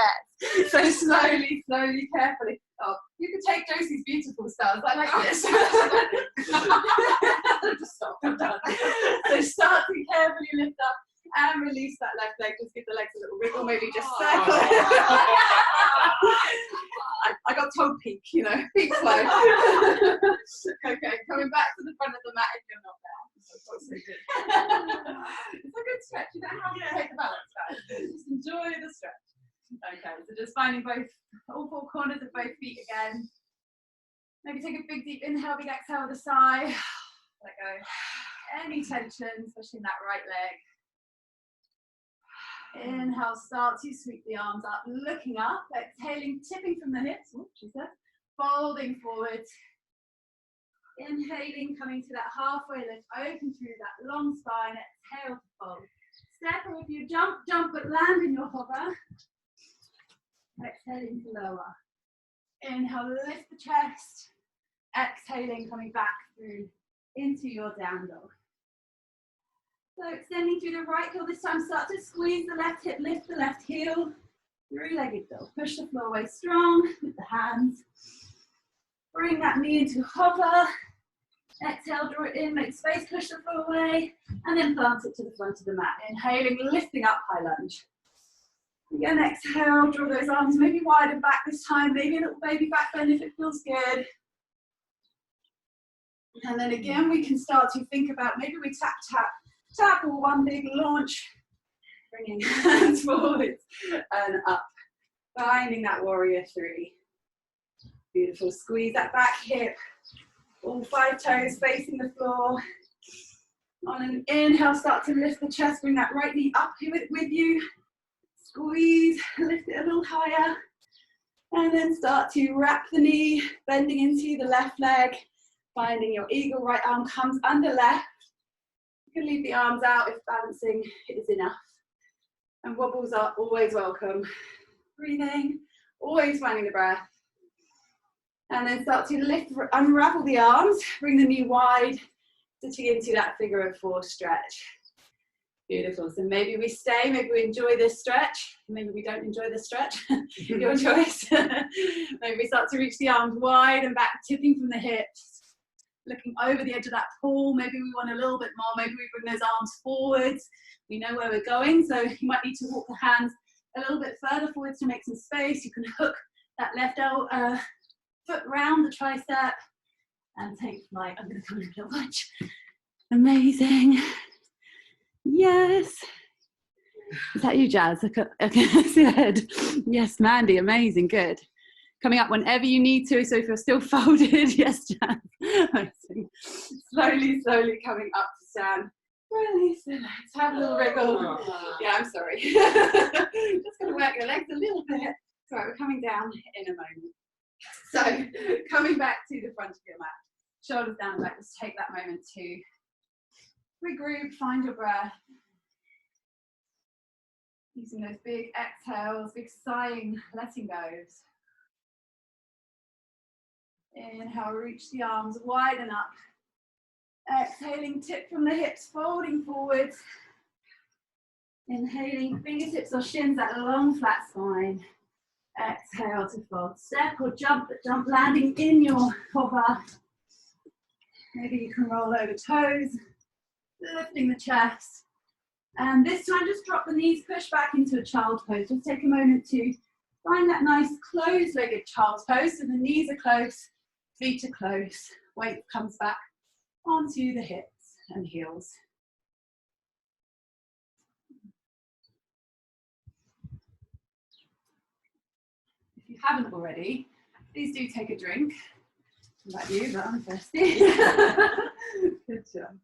So slowly, slowly, carefully. Oh, you can take Josie's beautiful stars. I like this. Just stop. I'm done. So start to carefully lift up and release that left leg. Just give the legs a little wriggle. Maybe just circle. I got told peak, you know, peak flow. Okay, coming back to the front of the mat if you're not there. It's a good stretch. You don't have to take the balance back. Just enjoy the stretch. Okay, so just finding all four corners of both feet again. Maybe take a big deep inhale, big exhale with a sigh. Let go. Any tension, especially in that right leg. Inhale, start to sweep the arms up, looking up, exhaling, tipping from the hips, folding forward. Inhaling, coming to that halfway lift, open through that long spine, exhale to fold. Step, or if you jump, but land in your hover. Exhaling to lower. Inhale, lift the chest. Exhaling, coming back through into your down dog. So extending through the right heel this time, start to squeeze the left hip, lift the left heel. Three-legged dog. Push the floor away strong with the hands. Bring that knee into hover. Exhale, draw it in, make space, push the floor away, and then plant it to the front of the mat. Inhaling, lifting up, high lunge. Again, exhale, draw those arms maybe wider back this time, maybe a little baby back bend if it feels good. And then again, we can start to think about maybe we tap, tap, tap, or one big launch. Bringing hands forwards and up. Finding that warrior three. Beautiful, squeeze that back hip. All 5 toes facing the floor. On an inhale, start to lift the chest, bring that right knee up here with you. Squeeze, lift it a little higher. And then start to wrap the knee, bending into the left leg. Finding your eagle, right arm comes under left. You can leave the arms out if balancing is enough. And wobbles are always welcome. Breathing, always finding the breath. And then start to lift, unravel the arms, bring the knee wide, sitting into that figure of 4 stretch. Beautiful. So maybe we stay, maybe we enjoy this stretch, maybe we don't enjoy this stretch. Your choice. Maybe we start to reach the arms wide and back, tipping from the hips, looking over the edge of that pool. Maybe we want a little bit more, maybe we bring those arms forwards. We know where we're going, so you might need to walk the hands a little bit further forwards to make some space. You can hook that left foot round the tricep and take flight. I'm going to come in a little lunge. Amazing. Yes. Is that you, Jazz? I can see your head. Yes, Mandy. Amazing. Good. Coming up whenever you need to. So if you're still folded, yes, Jazz. Amazing. Slowly, slowly coming up to stand. Release the legs. Have a little wriggle. Yeah, I'm sorry. Just going to work your legs a little bit. It's all right, we're coming down in a moment. So coming back to the front of your mat. Shoulders down and back. Just take that moment to regroup, find your breath. Using those big exhales, big sighing, letting goes. Inhale, reach the arms wide and up. Exhaling, tip from the hips, folding forwards. Inhaling, fingertips or shins, that long flat spine. Exhale to fold. Step or jump, but jump landing in your hover. Maybe you can roll over toes, lifting the chest. And this time just drop the knees, push back into a child's pose. Just take a moment to find that nice closed-legged child's pose. So the knees are close, feet are close. Weight comes back onto the hips and heels. If you haven't already, please do take a drink. Not you, but I'm thirsty. Good job.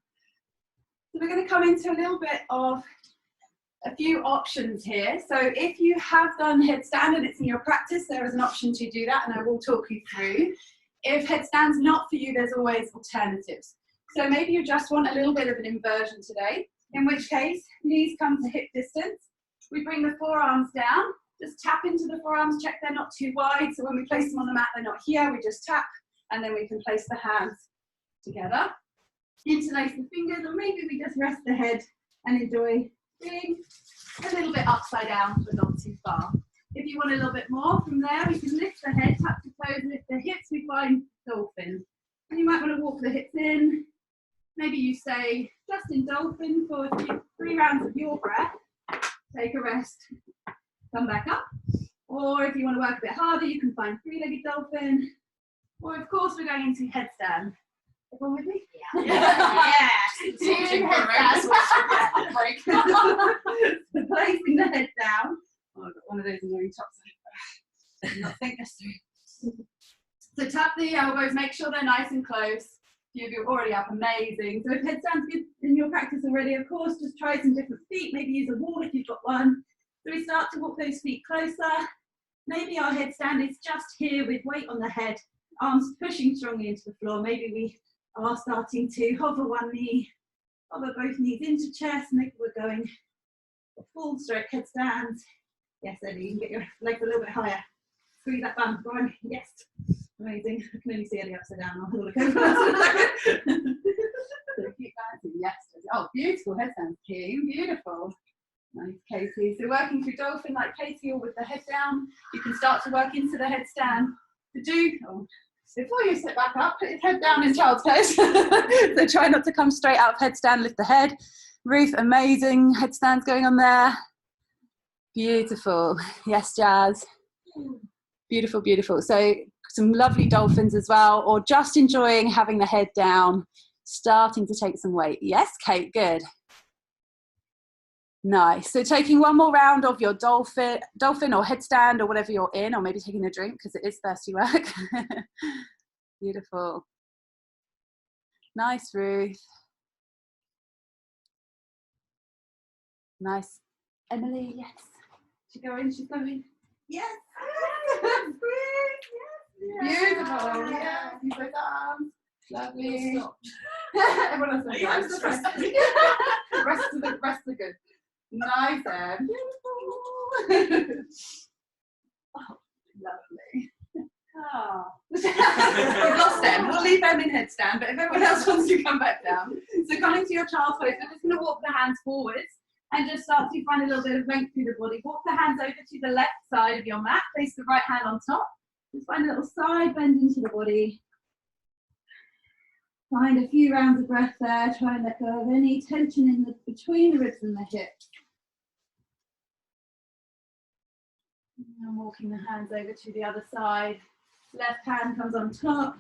So we're going to come into a little bit of a few options here. So if you have done headstand and it's in your practice, there is an option to do that, and I will talk you through. If headstand's not for you, there's always alternatives. So maybe you just want a little bit of an inversion today, in which case knees come to hip distance. We bring the forearms down, just tap into the forearms, check they're not too wide. So when we place them on the mat, they're not here, we just tap, and then we can place the hands together. Interlace the fingers, or maybe we just rest the head and enjoy being a little bit upside down, but not too far. If you want a little bit more from there, we can lift the head, tap the toes, lift the hips, we find dolphin. And you might want to walk the hips in. Maybe you stay just in dolphin for 3 rounds of your breath. Take a rest, come back up. Or if you want to work a bit harder, you can find 3-legged dolphin. Or of course, we're going into headstand. Everyone with me? Yeah. Teaching headstand. Break. Placing the head down. Oh, I've got one of those annoying tops. I not think this through. So tap the elbows, make sure they're nice and close. If you're already up, amazing. So if headstand's good in your practice already, of course, just try some different feet. Maybe use a wall if you've got one. So we start to walk those feet closer. Maybe our headstand is just here with weight on the head, arms pushing strongly into the floor. Maybe we are starting to hover one knee, hover both knees into chest. Maybe we're going a full stroke headstand. Yes, Ellie, you can get your legs a little bit higher. Squeeze that bum, go on, yes. Amazing, I can only see Ellie upside down. I'll look over. So keep balancing, yes. Oh, beautiful headstand, King, beautiful. Nice, Katie. So working through dolphin like Katie, or with the head down, you can start to work into the headstand. Before you sit back up, put your head down in child's pose. So try not to come straight out of headstand, lift the head. Ruth, amazing headstands going on there. Beautiful. Yes, Jazz. Beautiful, beautiful. So some lovely dolphins as well, or just enjoying having the head down, starting to take some weight. Yes, Kate, good. Nice. So taking one more round of your dolphin or headstand or whatever you're in, or maybe taking a drink because it is thirsty work. Beautiful. Nice, Ruth. Nice. Emily, yes. She's going. Yes. Beautiful. Yeah. Use those arms. Lovely. Everyone else. Yeah, I'm just resting. Rest are good. Nice and beautiful. Oh, lovely. Oh. We've lost them. We'll leave them in headstand, but if everyone else wants to come back down. So coming to your child's pose, we're just going to walk the hands forwards and just start to find a little bit of length through the body. Walk the hands over to the left side of your mat. Place the right hand on top. Just find a little side bend into the body. Find a few rounds of breath there. Try and let go of any tension in between the ribs and the hips. And walking the hands over to the other side. Left hand comes on top.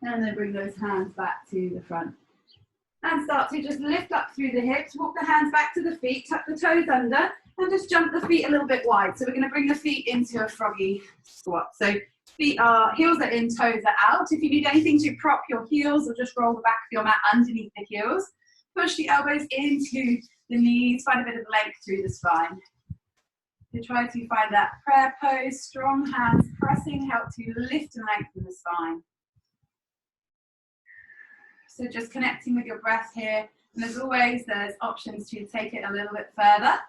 And then bring those hands back to the front. And start to just lift up through the hips. Walk the hands back to the feet. Tuck the toes under. And just jump the feet a little bit wide. So we're going to bring the feet into a froggy squat. So feet are, heels are in, toes are out. If you need anything to prop your heels, or just roll the back of your mat underneath the heels. Push the elbows into the knees. Find a bit of length through the spine. So try to find that prayer pose. Strong hands pressing help to lift and lengthen the spine. So just connecting with your breath here. And as always, there's options to take it a little bit further.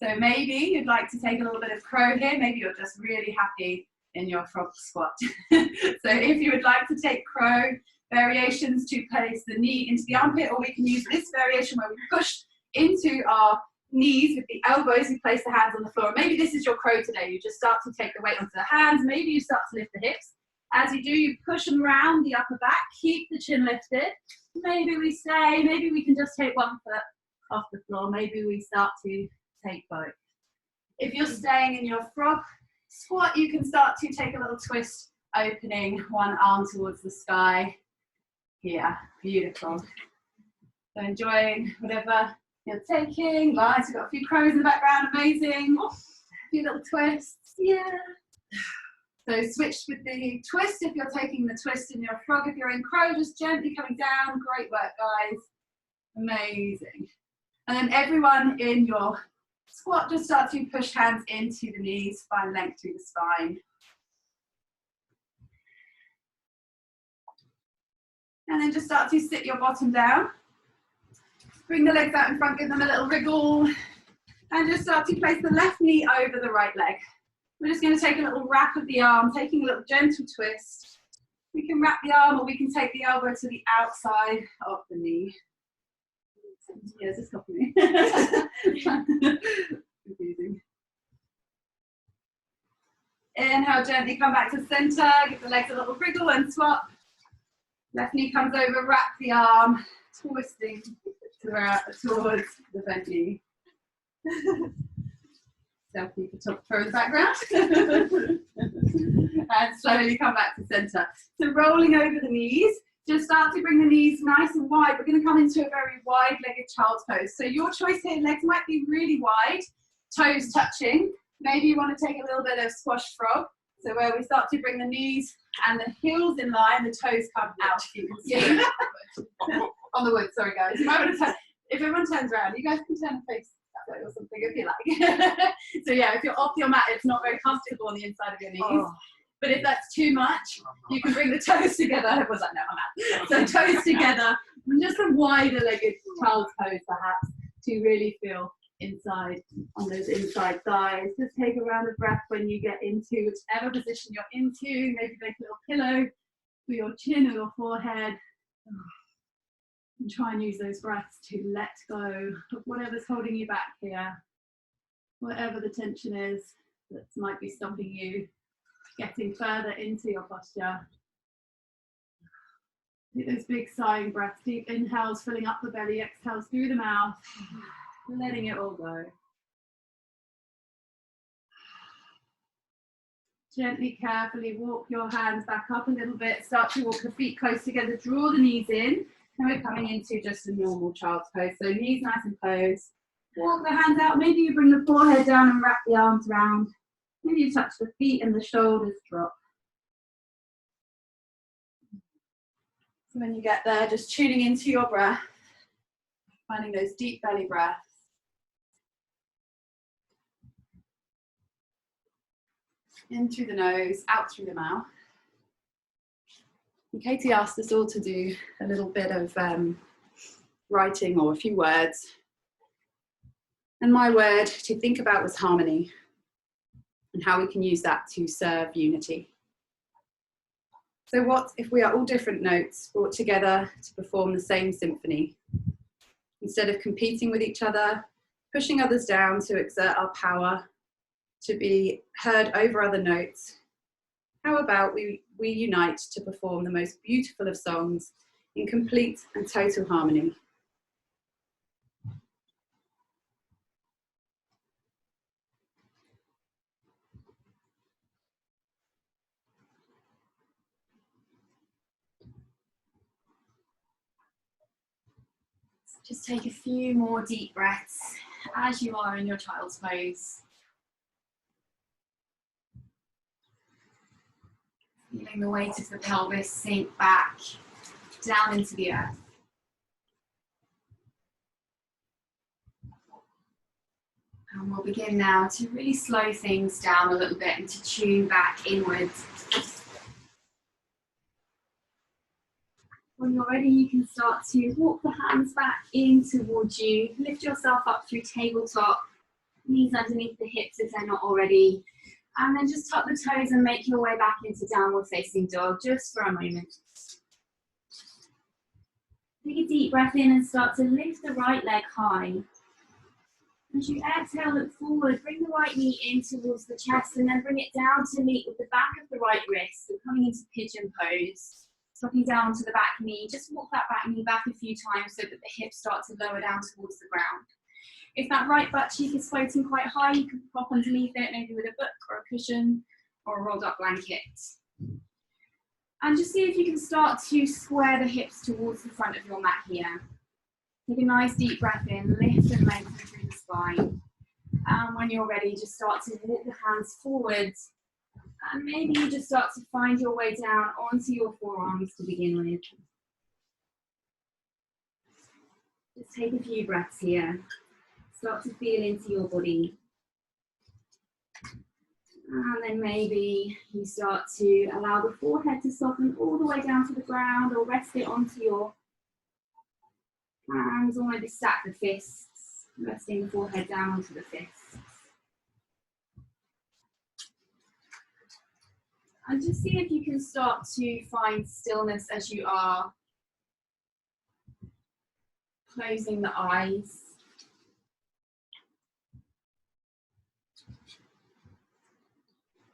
So maybe you'd like to take a little bit of crow here. Maybe you're just really happy in your frog squat. So if you would like to take crow, variations to place the knee into the armpit, or we can use this variation where we push into our knees with the elbows. We place the hands on the floor. Maybe this is your crow today. You just start to take the weight onto the hands. Maybe you start to lift the hips. As you do, you push them around the upper back. Keep the chin lifted. Maybe we stay. Maybe we can just take one foot off the floor. Maybe we start to take both. If you're staying in your frog squat, you can start to take a little twist, opening one arm towards the sky. Yeah, beautiful. So enjoying whatever you're taking. Nice, we've got a few crows in the background, amazing. A few little twists, yeah. So switch with the twist if you're taking the twist in your frog. If you're in crow, just gently coming down. Great work, guys. Amazing. And then everyone in your squat, just start to push hands into the knees, find length through the spine. And then just start to sit your bottom down. Bring the legs out in front, give them a little wriggle. And just start to place the left knee over the right leg. We're just going to take a little wrap of the arm, taking a little gentle twist. We can wrap the arm, or we can take the elbow to the outside of the knee. Yeah, just copy me. Confusing. Inhale, gently come back to center. Give the legs a little wriggle and swap. Left knee comes over, wrap the arm, twisting towards the bent knee. Selfie for top pro in the background. And slowly come back to center. So rolling over the knees, just start to bring the knees nice and wide. We're going to come into a very wide-legged child's pose. So your choice here, legs might be really wide, toes touching. Maybe you want to take a little bit of squash frog. So where we start to bring the knees and the heels in line, the toes come out. You can see. On the wood, sorry guys. You might want to turn, if everyone turns around, you guys can turn and face that way or something if you like. So yeah, if you're off your mat, it's not very comfortable on the inside of your knees. Oh. But if that's too much, you can bring the toes together. Was that no, I'm out. So toes together, just a wider legged child's pose perhaps, to really feel inside on those inside thighs. Just take a round of breath when you get into whichever position you're into. Maybe make a little pillow for your chin or your forehead. And try and use those breaths to let go of whatever's holding you back here. Whatever the tension is that might be stopping you getting further into your posture. Take those big sighing breaths, deep inhales filling up the belly, exhales through the mouth, letting it all go. Gently, carefully walk your hands back up a little bit, start to walk the feet close together, draw the knees in, and we're coming into just a normal child's pose. So knees nice and close, walk the hands out, maybe you bring the forehead down and wrap the arms around. Maybe you touch the feet and the shoulders drop. So when you get there, just tuning into your breath, finding those deep belly breaths. In through the nose, out through the mouth. And Katie asked us all to do a little bit of writing or a few words. And my word to think about was harmony, and how we can use that to serve unity. So what if we are all different notes brought together to perform the same symphony? Instead of competing with each other, pushing others down to exert our power, to be heard over other notes, how about we unite to perform the most beautiful of songs in complete and total harmony? Just take a few more deep breaths as you are in your child's pose. Feeling the weight of the pelvis sink back down into the earth. And we'll begin now to really slow things down a little bit and to tune back inwards. When you're ready, you can start to walk the hands back in towards you. Lift yourself up through tabletop, knees underneath the hips if they're not already. And then just tuck the toes and make your way back into downward facing dog just for a moment. Take a deep breath in and start to lift the right leg high. As you exhale, look forward, bring the right knee in towards the chest and then bring it down to meet with the back of the right wrist. So coming into pigeon pose, dropping down to the back knee. Just walk that back knee back a few times so that the hips start to lower down towards the ground. If that right butt cheek is floating quite high, you can pop underneath it, maybe with a book or a cushion or a rolled up blanket. And just see if you can start to square the hips towards the front of your mat here. Take a nice deep breath in, lift and lengthen through the spine. And when you're ready, just start to walk the hands forwards. And maybe you just start to find your way down onto your forearms to begin with. Just take a few breaths here. Start to feel into your body. And then maybe you start to allow the forehead to soften all the way down to the ground or rest it onto your hands, or maybe stack the fists, resting the forehead down onto the fists. And just see if you can start to find stillness as you are closing the eyes.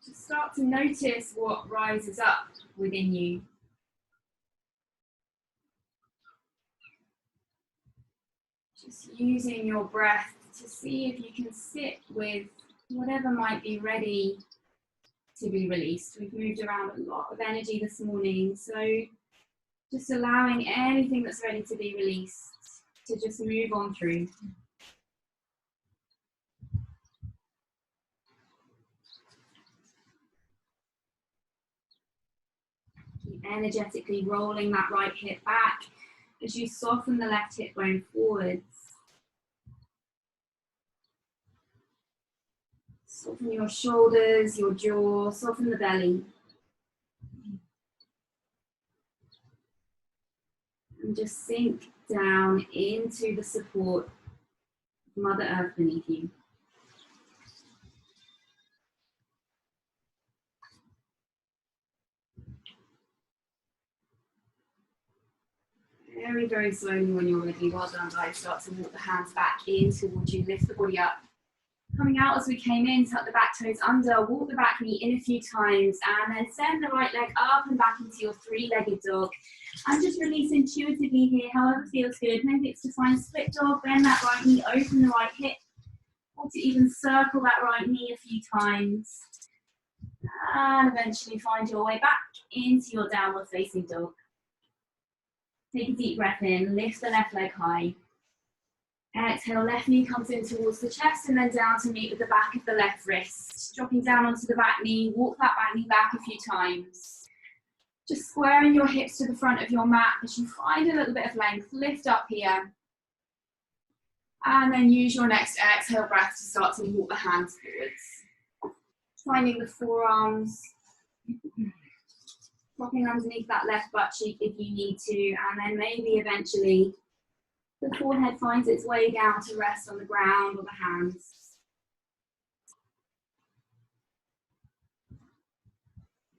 Just start to notice what rises up within you. Just using your breath to see if you can sit with whatever might be ready to be released. We've moved around a lot of energy this morning, so just allowing anything that's ready to be released to just move on through. Keep energetically rolling that right hip back as you soften the left hip bone forwards. Soften your shoulders, your jaw, soften the belly. And just sink down into the support of Mother Earth beneath you. Very, very slowly when you're ready. Well done, guys. Start to walk the hands back in towards you. Lift the body up. Coming out as we came in, tuck the back toes under, walk the back knee in a few times, and then send the right leg up and back into your three-legged dog. And just release intuitively here, however feels good. Maybe it's to find split dog, bend that right knee, open the right hip, or to even circle that right knee a few times. And eventually find your way back into your downward facing dog. Take a deep breath in, lift the left leg high. Exhale, left knee comes in towards the chest and then down to meet with the back of the left wrist. Dropping down onto the back knee, walk that back knee back a few times. Just squaring your hips to the front of your mat as you find a little bit of length. Lift up here. And then use your next exhale breath to start to walk the hands forwards. Finding the forearms. Dropping underneath that left butt cheek if you need to. And then maybe eventually the forehead finds its way down to rest on the ground or the hands.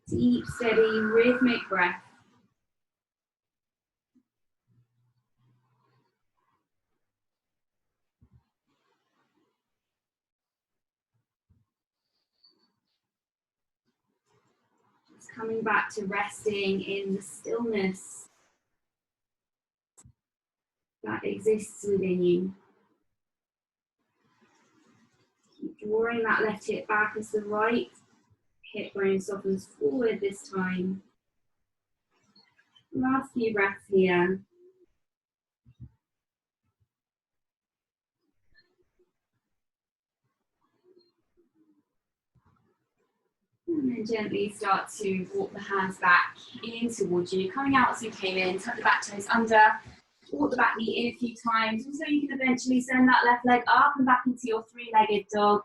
Deep, steady, rhythmic breath. Just coming back to resting in the stillness that exists within you. Keep drawing that left hip back as the right hip bone softens forward this time. Last few breaths here. And then gently start to walk the hands back in towards you. Coming out as you came in, tuck the back toes under. Walk the back knee in a few times, so you can eventually send that left leg up and back into your three-legged dog.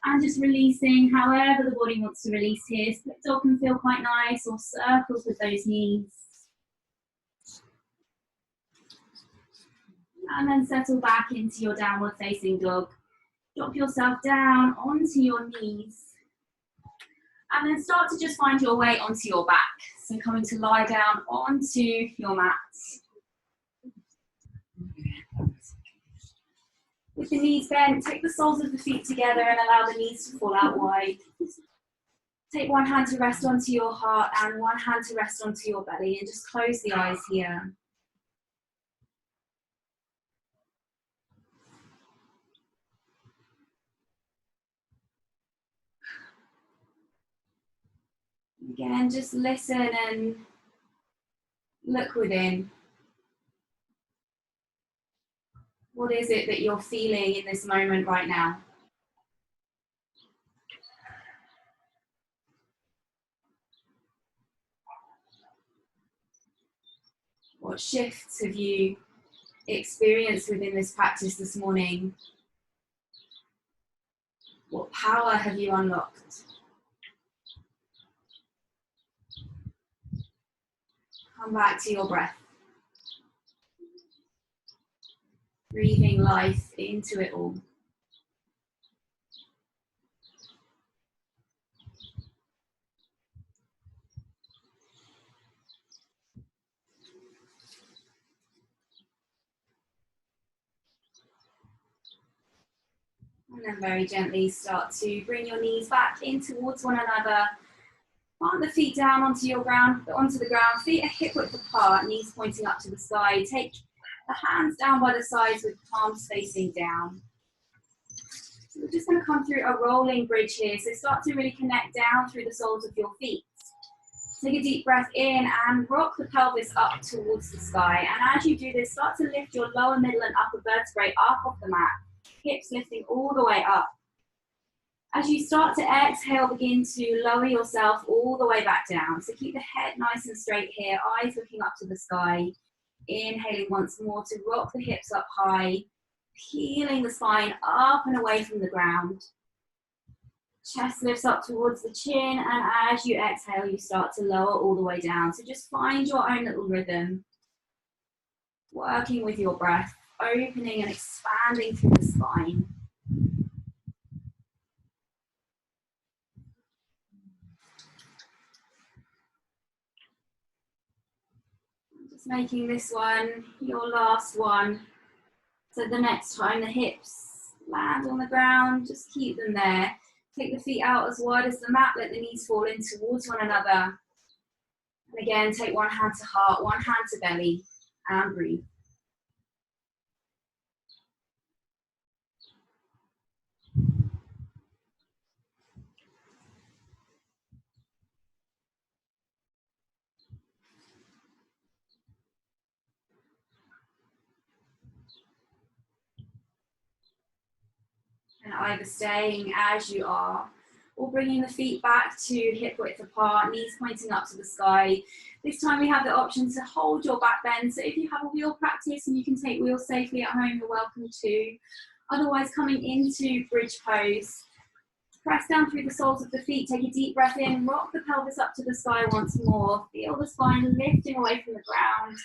And just releasing however the body wants to release here. Split dog can feel quite nice, or circles with those knees. And then settle back into your downward facing dog. Drop yourself down onto your knees. And then start to just find your way onto your back. So coming to lie down onto your mat. With the knees bent, take the soles of the feet together and allow the knees to fall out wide. Take one hand to rest onto your heart and one hand to rest onto your belly, and just close the eyes here. Again, just listen and look within. What is it that you're feeling in this moment right now? What shifts have you experienced within this practice this morning? What power have you unlocked? Come back to your breath. Breathing life into it all. And then very gently start to bring your knees back in towards one another. Plant the feet down onto the ground, feet are hip width apart, knees pointing up to the sky. Take the hands down by the sides with palms facing down. So we're just going to come through a rolling bridge here. So start to really connect down through the soles of your feet. Take a deep breath in and rock the pelvis up towards the sky. And as you do this, start to lift your lower, middle and upper vertebrae up off the mat. Hips lifting all the way up. As you start to exhale, begin to lower yourself all the way back down. So keep the head nice and straight here, eyes looking up to the sky. Inhaling once more to rock the hips up high, peeling the spine up and away from the ground. Chest lifts up towards the chin, and as you exhale, you start to lower all the way down. So just find your own little rhythm, working with your breath, opening and expanding through the spine. Just making this one your last one. So the next time the hips land on the ground, just keep them there. Take the feet out as wide as the mat, let the knees fall in towards one another. And again, take one hand to heart, one hand to belly, and breathe. And either staying as you are, or bringing the feet back to hip width apart, knees pointing up to the sky. This time we have the option to hold your back bend. So if you have a wheel practice and you can take wheels safely at home, you're welcome to. Otherwise, coming into bridge pose. Press down through the soles of the feet, take a deep breath in, rock the pelvis up to the sky once more. Feel the spine lifting away from the ground.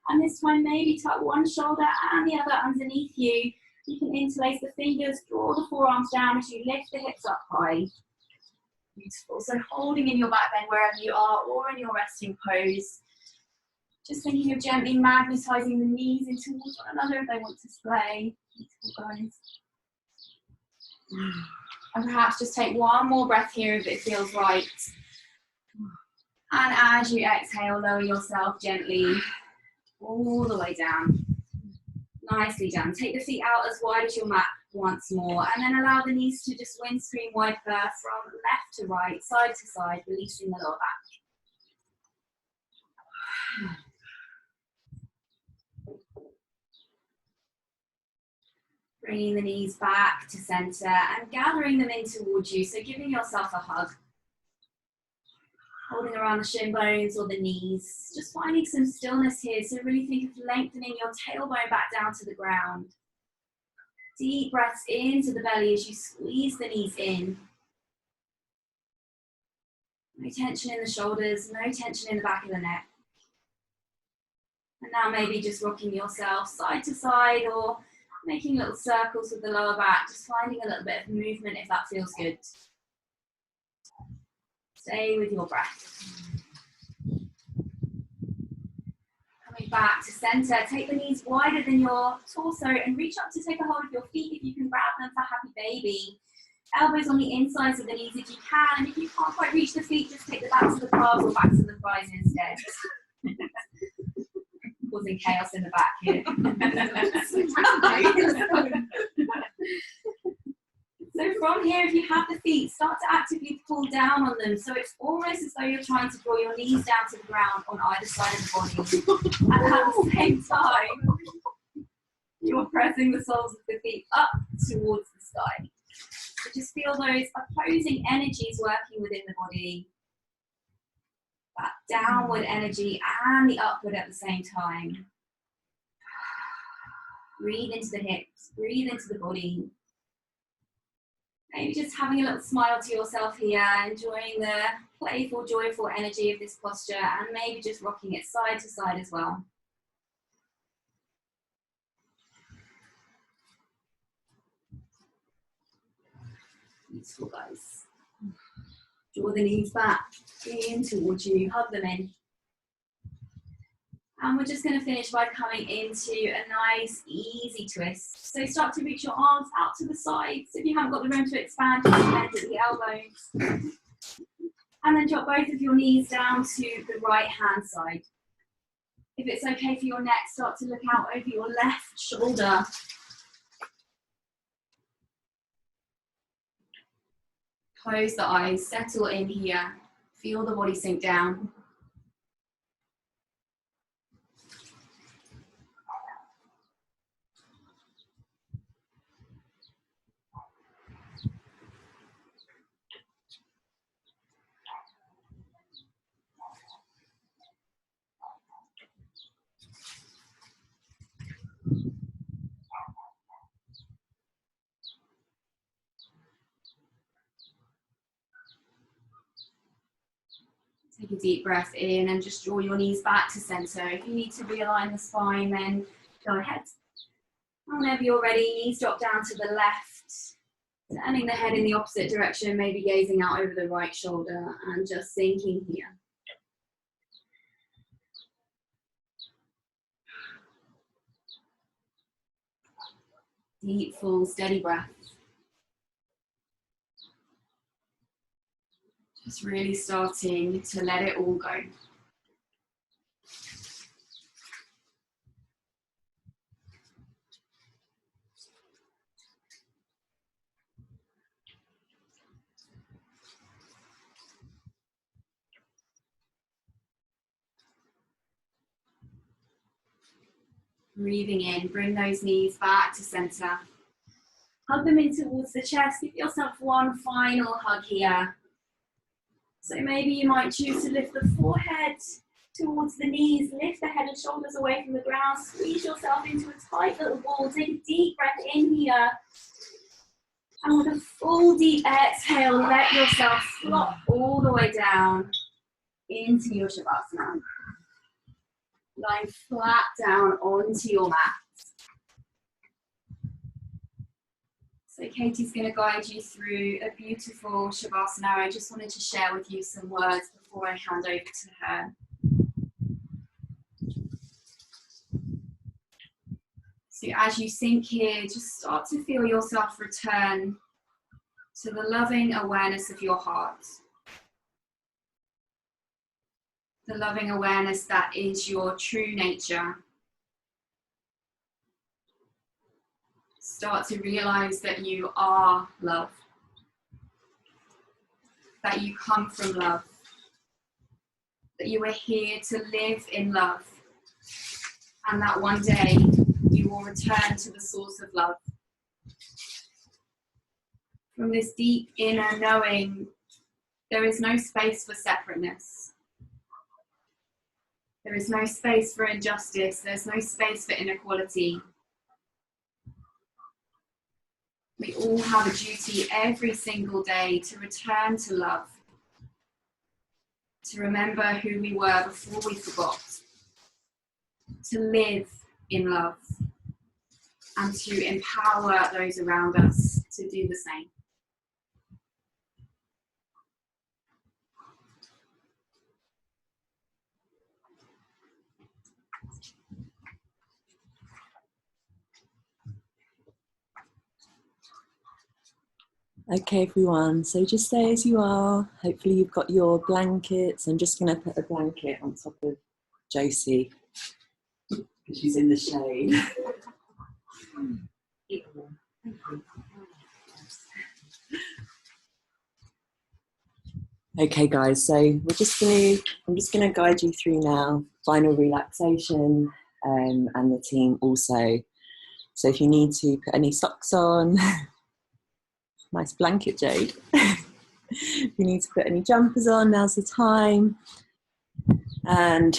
And this time maybe tuck one shoulder and the other underneath you. You can interlace the fingers, draw the forearms down as you lift the hips up high. Beautiful. So holding in your back bend wherever you are or in your resting pose. Just thinking of gently magnetizing the knees in towards one another if they want to sway. Beautiful, guys. And perhaps just take one more breath here if it feels right. And as you exhale, lower yourself gently all the way down. Nicely done. Take the feet out as wide as your mat once more, and then allow the knees to just windscreen wiper from left to right, side to side, releasing the lower back. Bringing the knees back to center and gathering them in towards you, so giving yourself a hug. Holding around the shin bones or the knees. Just finding some stillness here, so really think of lengthening your tailbone back down to the ground. Deep breaths into the belly as you squeeze the knees in. No tension in the shoulders, no tension in the back of the neck. And now maybe just rocking yourself side to side or making little circles with the lower back, just finding a little bit of movement if that feels good. Stay with your breath. Coming back to center. Take the knees wider than your torso and reach up to take a hold of your feet if you can grab them for happy baby. Elbows on the insides of the knees if you can, and if you can't quite reach the feet, just take the backs of the calves or backs of the thighs instead. Causing chaos in the back here. So from here, if you have the feet, start to actively pull down on them. So it's almost as though you're trying to draw your knees down to the ground on either side of the body. And at the same time, you're pressing the soles of the feet up towards the sky. So just feel those opposing energies working within the body. That downward energy and the upward at the same time. Breathe into the hips, breathe into the body. Maybe just having a little smile to yourself here, enjoying the playful, joyful energy of this posture, and maybe just rocking it side to side as well. Beautiful, guys. Draw the knees back in towards you, hug them in. And we're just going to finish by coming into a nice, easy twist. So start to reach your arms out to the sides. If you haven't got the room to expand, just bend at the elbows. And then drop both of your knees down to the right hand side. If it's okay for your neck, start to look out over your left shoulder. Close the eyes, settle in here. Feel the body sink down. Take a deep breath in and just draw your knees back to center. If you need to realign the spine, then go ahead. Whenever you're ready, knees drop down to the left, turning the head in the opposite direction, maybe gazing out over the right shoulder and just sinking here. Deep, full, steady breath. Just really starting to let it all go. Breathing in, bring those knees back to center. Hug them in towards the chest. Give yourself one final hug here. So maybe you might choose to lift the forehead towards the knees, lift the head and shoulders away from the ground, squeeze yourself into a tight little ball. Take a deep breath in here. And with a full deep exhale, let yourself flop all the way down into your Shavasana. Lying flat down onto your mat. So Katie's going to guide you through a beautiful Shavasana. I just wanted to share with you some words before I hand over to her. So as you sink here, just start to feel yourself return to the loving awareness of your heart. The loving awareness that is your true nature. Start to realize that you are love. That you come from love. That you are here to live in love. And that one day you will return to the source of love. From this deep inner knowing, there is no space for separateness. There is no space for injustice. There's no space for inequality. We all have a duty every single day to return to love. To remember who we were before we forgot. To live in love. And to empower those around us to do the same. Okay, everyone, so just stay as you are. Hopefully you've got your blankets. I'm just going to put a blanket on top of Josie because she's in the shade. Okay, guys, so I'm just going to guide you through now, final relaxation, and the team also. So if you need to put any socks on, nice blanket, Jade. If you need to put any jumpers on, now's the time. And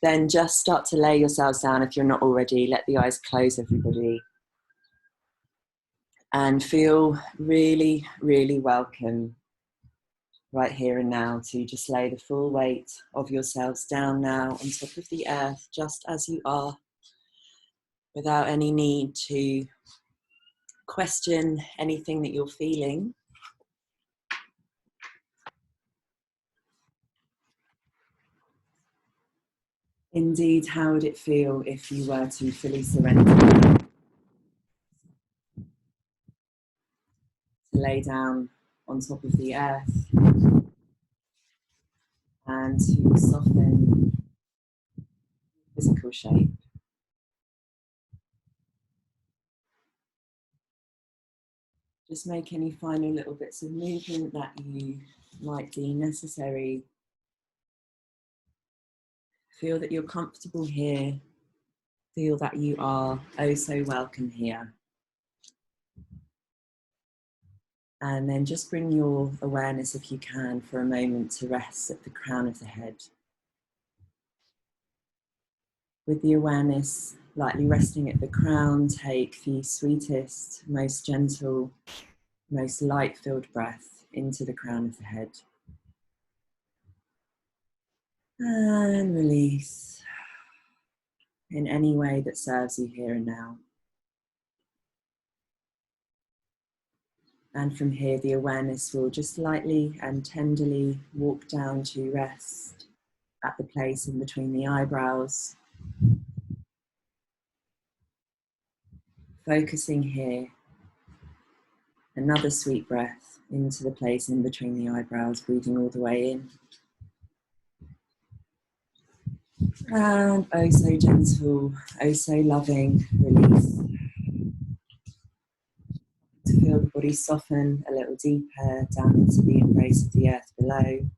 then just start to lay yourselves down if you're not already. Let the eyes close, everybody. And feel really, really welcome right here and now to just lay the full weight of yourselves down now on top of the earth, just as you are, without any need to question anything that you're feeling. Indeed, how would it feel if you were to fully surrender? To lay down on top of the earth and to soften physical shape. Just make any final little bits of movement that you might deem necessary. Feel that you're comfortable here. Feel that you are oh so welcome here. And then just bring your awareness, if you can, for a moment to rest at the crown of the head. With the awareness lightly resting at the crown, take the sweetest, most gentle, most light-filled breath into the crown of the head. And release in any way that serves you here and now. And from here, the awareness will just lightly and tenderly walk down to rest at the place in between the eyebrows. Focusing here, another sweet breath into the place in between the eyebrows, breathing all the way in. And oh so gentle, oh so loving release. To feel the body soften a little deeper down into the embrace of the earth below.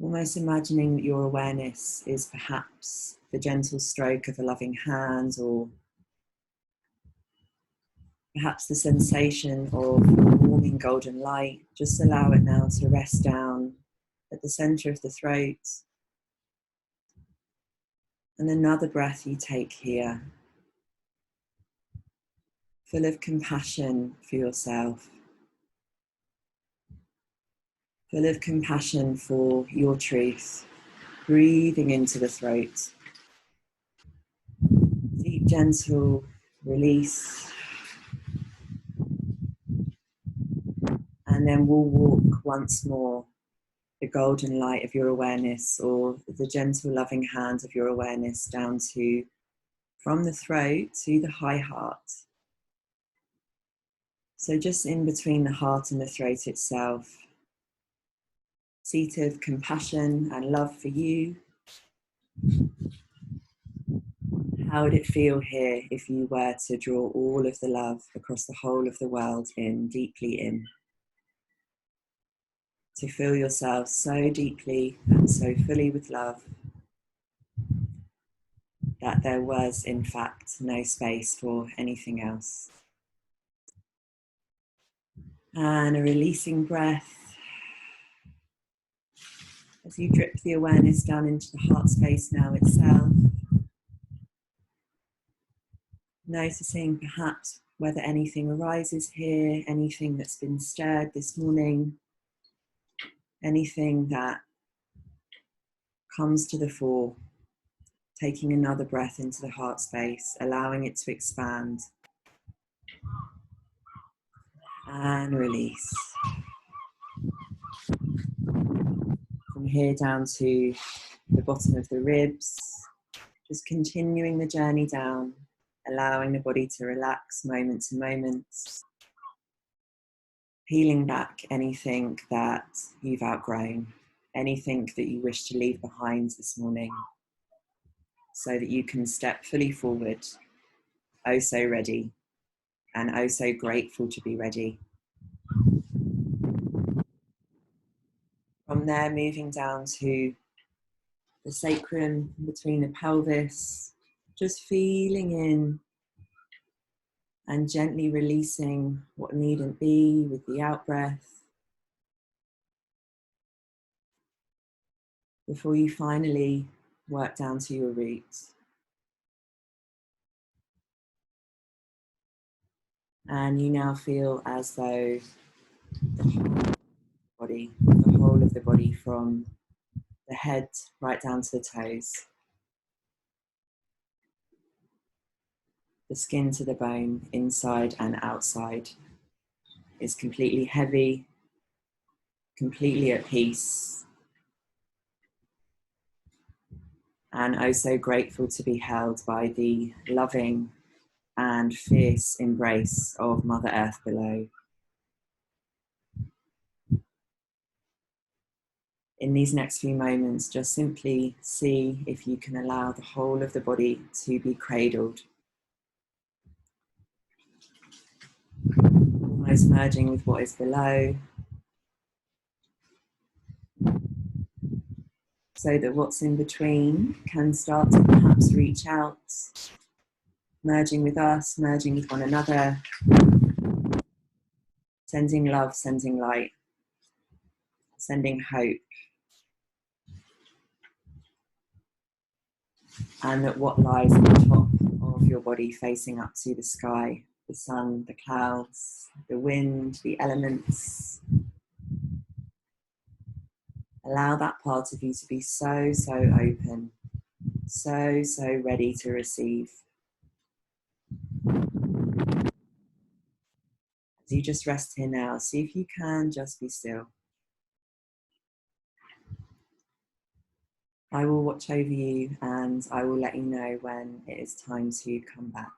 Almost imagining that your awareness is perhaps the gentle stroke of a loving hand, or perhaps the sensation of warming golden light. Just allow it now to rest down at the center of the throat. And another breath you take here, full of compassion for yourself, full of compassion for your truth, breathing into the throat. Deep, gentle release. And then we'll walk once more the golden light of your awareness, or the gentle loving hand of your awareness, down to, from the throat to the high heart. So just in between the heart and the throat itself, seat of compassion and love for you. How would it feel here if you were to draw all of the love across the whole of the world in, deeply in? To fill yourself so deeply and so fully with love that there was, in fact, no space for anything else. And a releasing breath as you drip the awareness down into the heart space now itself. Noticing perhaps whether anything arises here, anything that's been stirred this morning, anything that comes to the fore. Taking another breath into the heart space, allowing it to expand. And release. From here down to the bottom of the ribs, just continuing the journey down, allowing the body to relax moment to moment. Peeling back anything that you've outgrown, anything that you wish to leave behind this morning, so that you can step fully forward, oh so ready, and oh so grateful to be ready. From there, moving down to the sacrum between the pelvis, just feeling in and gently releasing what needn't be with the out-breath, before you finally work down to your roots. And you now feel as though the whole of the body from the head right down to the toes, the skin to the bone, inside and outside, is completely heavy, completely at peace, and oh so grateful to be held by the loving and fierce embrace of Mother Earth below. In these next few moments, just simply see if you can allow the whole of the body to be cradled, almost merging with what is below, so that what's in between can start to perhaps reach out, merging with us, merging with one another, sending love, sending light, sending hope. And that what lies at the top of your body facing up to the sky, the sun, the clouds, the wind, the elements. Allow that part of you to be so, so open, so, so ready to receive. As you just rest here now, see if you can just be still. I will watch over you and I will let you know when it is time to come back.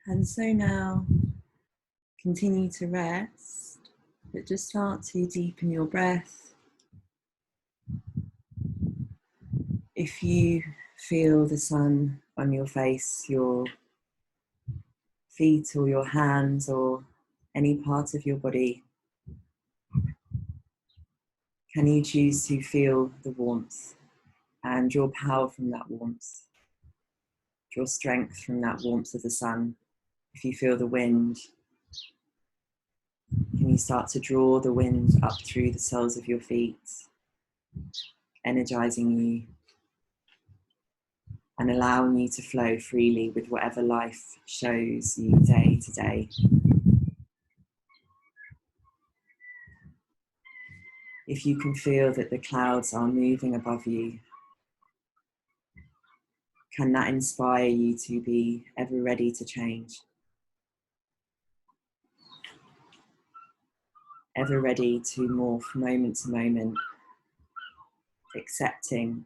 And so now, continue to rest, but just start to deepen your breath. If you feel the sun on your face, your feet or your hands or any part of your body, can you choose to feel the warmth and draw power from that warmth? Draw strength from that warmth of the sun. If you feel the wind, can you start to draw the wind up through the soles of your feet, energizing you and allowing you to flow freely with whatever life shows you day to day. If you can feel that the clouds are moving above you, can that inspire you to be ever ready to change? ever ready to morph moment to moment, accepting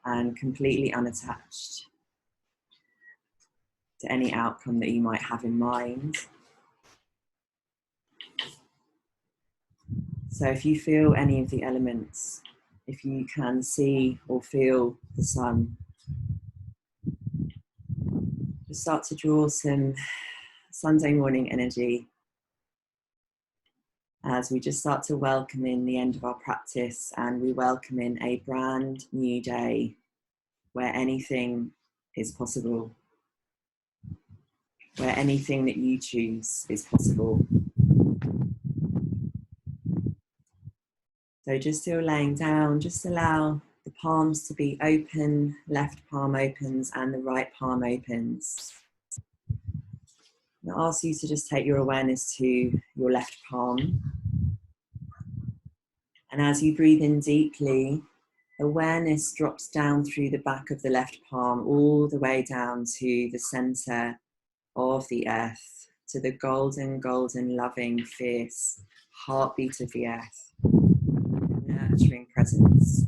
and completely unattached to any outcome that you might have in mind. So if you feel any of the elements, if you can see or feel the sun, just start to draw some Sunday morning energy as we just start to welcome in the end of our practice, and we welcome in a brand new day where anything is possible, where anything that you choose is possible. So just still laying down, just allow the palms to be open, left palm opens and the right palm opens. I'll ask you to just take your awareness to your left palm. And as you breathe in deeply, awareness drops down through the back of the left palm, all the way down to the center of the earth, to the golden, golden, loving, fierce heartbeat of the earth. The nurturing presence,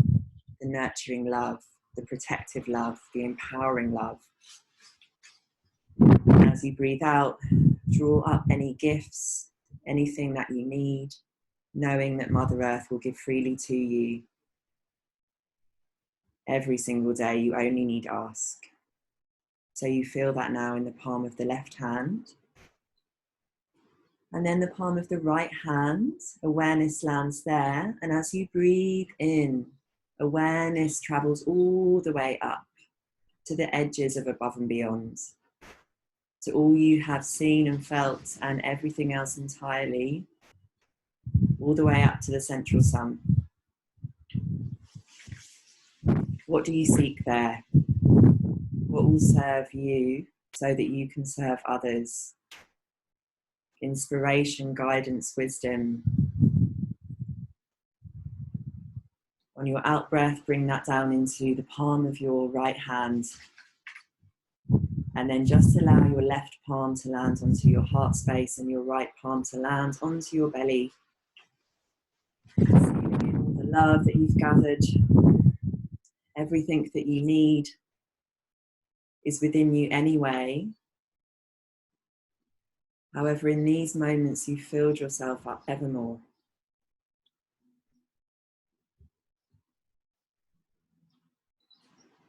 the nurturing love, the protective love, the empowering love. And as you breathe out, draw up any gifts, anything that you need, knowing that Mother Earth will give freely to you. Every single day, you only need ask. So you feel that now in the palm of the left hand. And then the palm of the right hand, awareness lands there. And as you breathe in, awareness travels all the way up to the edges of above and beyond, to all you have seen and felt and everything else entirely, all the way up to the central sun. What do you seek there? What will serve you so that you can serve others? Inspiration, guidance, wisdom. On your out breath, bring that down into the palm of your right hand. And then just allow your left palm to land onto your heart space and your right palm to land onto your belly. Sealing in all the love that you've gathered, everything that you need is within you anyway. However, in these moments, you filled yourself up ever more.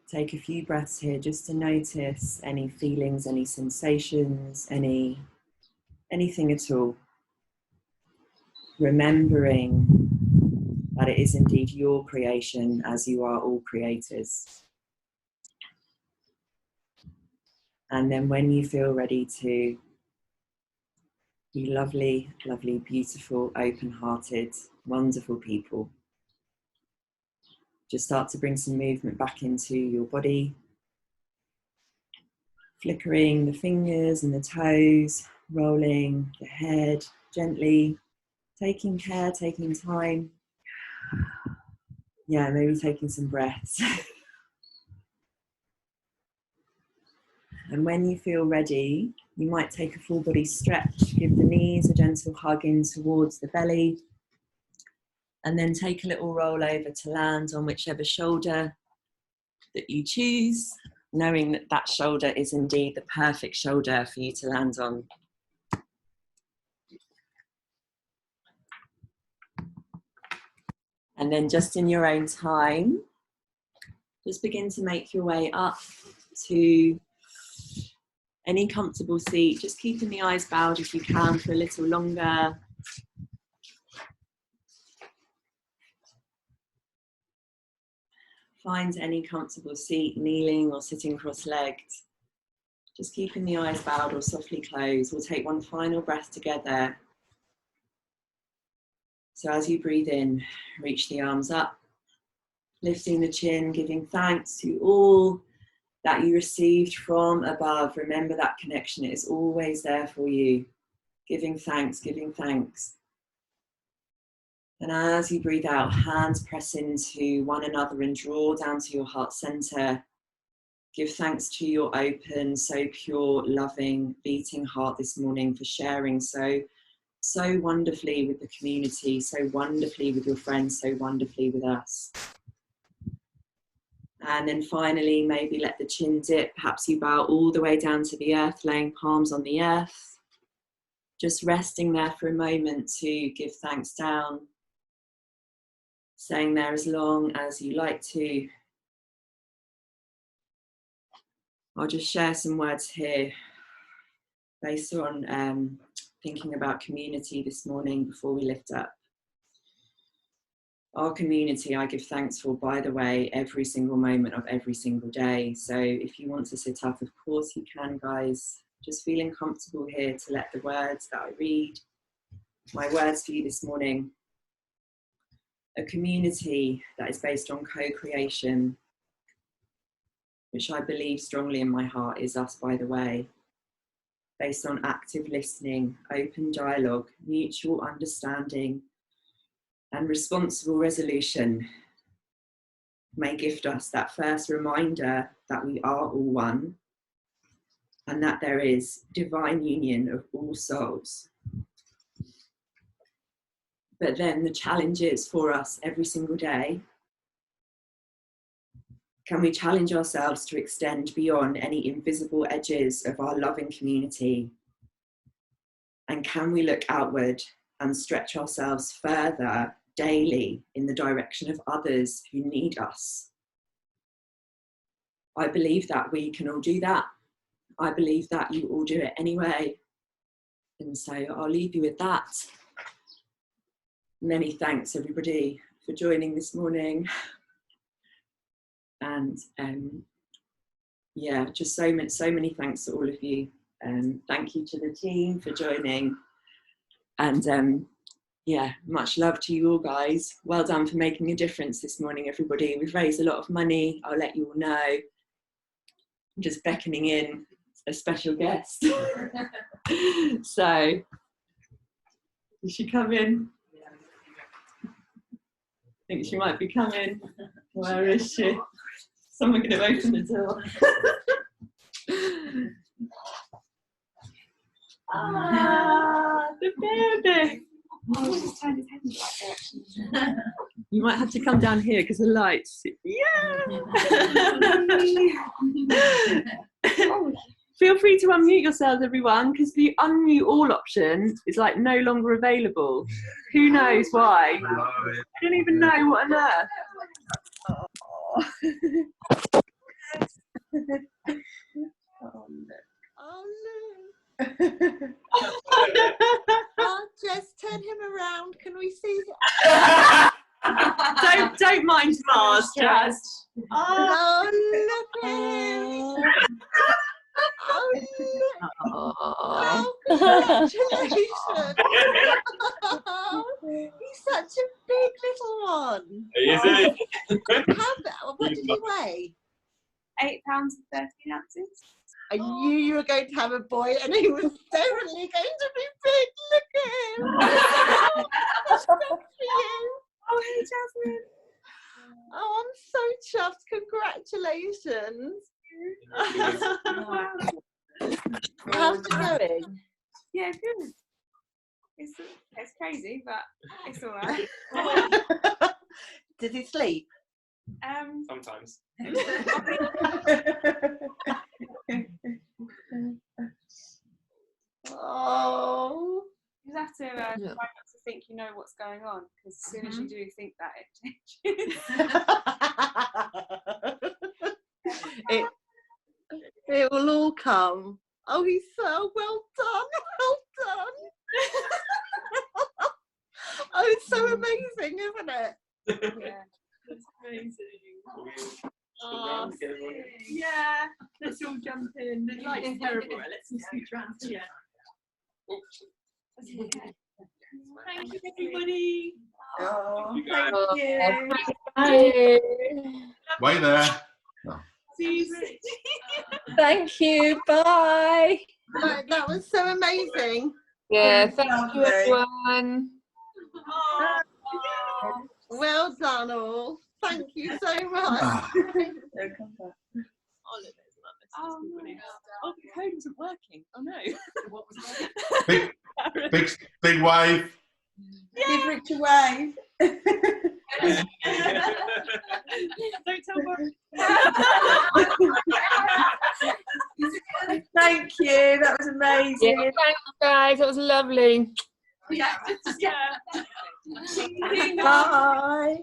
Take a few breaths here just to notice any feelings, any sensations, anything at all. Remembering that it is indeed your creation, as you are all creators. And then when you feel ready to be lovely, lovely, beautiful, open-hearted, wonderful people, just start to bring some movement back into your body, flickering the fingers and the toes, rolling the head gently, taking care, taking time. Yeah, maybe taking some breaths. And when you feel ready, you might take a full body stretch, give the knees a gentle hug in towards the belly, and then take a little roll over to land on whichever shoulder that you choose, knowing that that shoulder is indeed the perfect shoulder for you to land on. And then just in your own time, just begin to make your way up to any comfortable seat, just keeping the eyes bowed if you can for a little longer. Find any comfortable seat, kneeling or sitting cross-legged. Just keeping the eyes bowed or softly closed. We'll take one final breath together. So as you breathe in, reach the arms up, lifting the chin, giving thanks to all that you received from above. Remember that connection, it is always there for you. Giving thanks, giving thanks. And as you breathe out, hands press into one another and draw down to your heart center. Give thanks to your open, so pure, loving, beating heart this morning for sharing so so wonderfully with the community, so wonderfully with your friends, so wonderfully with us. And then finally, maybe let the chin dip. Perhaps you bow all the way down to the earth, laying palms on the earth. Just resting there for a moment to give thanks down. Staying there as long as you like to. I'll just share some words here based on thinking about community this morning before we lift up. Our community I give thanks for, by the way, every single moment of every single day. So if you want to sit up, of course you can, guys. Just feeling comfortable here to let the words that I read, my words for you this morning. A community that is based on co-creation, which I believe strongly in my heart is us, by the way. Based on active listening, open dialogue, mutual understanding, and responsible resolution, may gift us that first reminder that we are all one and that there is divine union of all souls. But then the challenge is for us every single day, can we challenge ourselves to extend beyond any invisible edges of our loving community? And can we look outward and stretch ourselves further daily in the direction of others who need us? I believe that we can all do that. I believe that you all do it anyway. And so I'll leave you with that. Many thanks, everybody, for joining this morning. And yeah, just so many thanks to all of you. Thank you to the team for joining. And yeah, much love to you all, guys. Well done for making a difference this morning, everybody. We've raised a lot of money. I'll let you all know. I'm just beckoning in a special guest. So, did she come in? I think she might be coming. Where is she? Someone could have opened the door. Ah, the baby. Oh, just turned his head in the right direction. You might have to come down here because the lights. Yeah. Feel free to unmute yourselves, everyone, because the unmute all option is like no longer available. Who knows why? I don't even know what on earth. Oh, look. I'll just turn him around. Can we see him? Don't mind Mars, Jazz. Oh, look at him. Oh, look. Oh, congratulations. He's such a big little one. Isn't it? What did he weigh? 8 pounds and 13 ounces. I knew you were going to have a boy, and he was definitely going to be big. Look at him. That's good for you. Oh, hey, Jasmine. Oh, I'm so chuffed. Congratulations. How's it going? Yeah, good. It's crazy, but it's all right. Did he sleep? Sometimes. Oh. You have to try not to think you know what's going on, because as soon as you do think that, it changes. It will all come. Oh, he's so well done. Well done. Oh, it's so amazing, isn't it? Yeah. That's amazing. Oh, Yeah, let's all jump in. The light's terrible. Right, let's all scoot around here. Thank you, everybody. Oh, Thank you. Wait there. See you. Thank you. Bye. that was so amazing. Yeah, thank you, everyone. Well done, all. Thank you so much. Ah. Oh, look, there's Mum. Oh, the code wasn't working. Oh no. What was that? Big wave. Give Rich a wave. Don't tell Boris. Thank you. That was amazing. Yeah, thanks, guys. That was lovely. Yeah. Bye.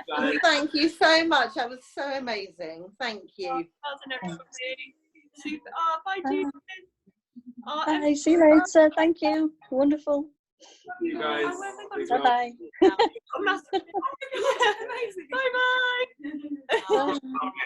Bye. Thank you so much. That was so amazing. Thank you. Well done, everybody. Super. Oh, bye, Judith. Oh, Bye. See you later. Thank you. Wonderful. You guys. Bye bye. Amazing. Bye bye. Bye. Bye.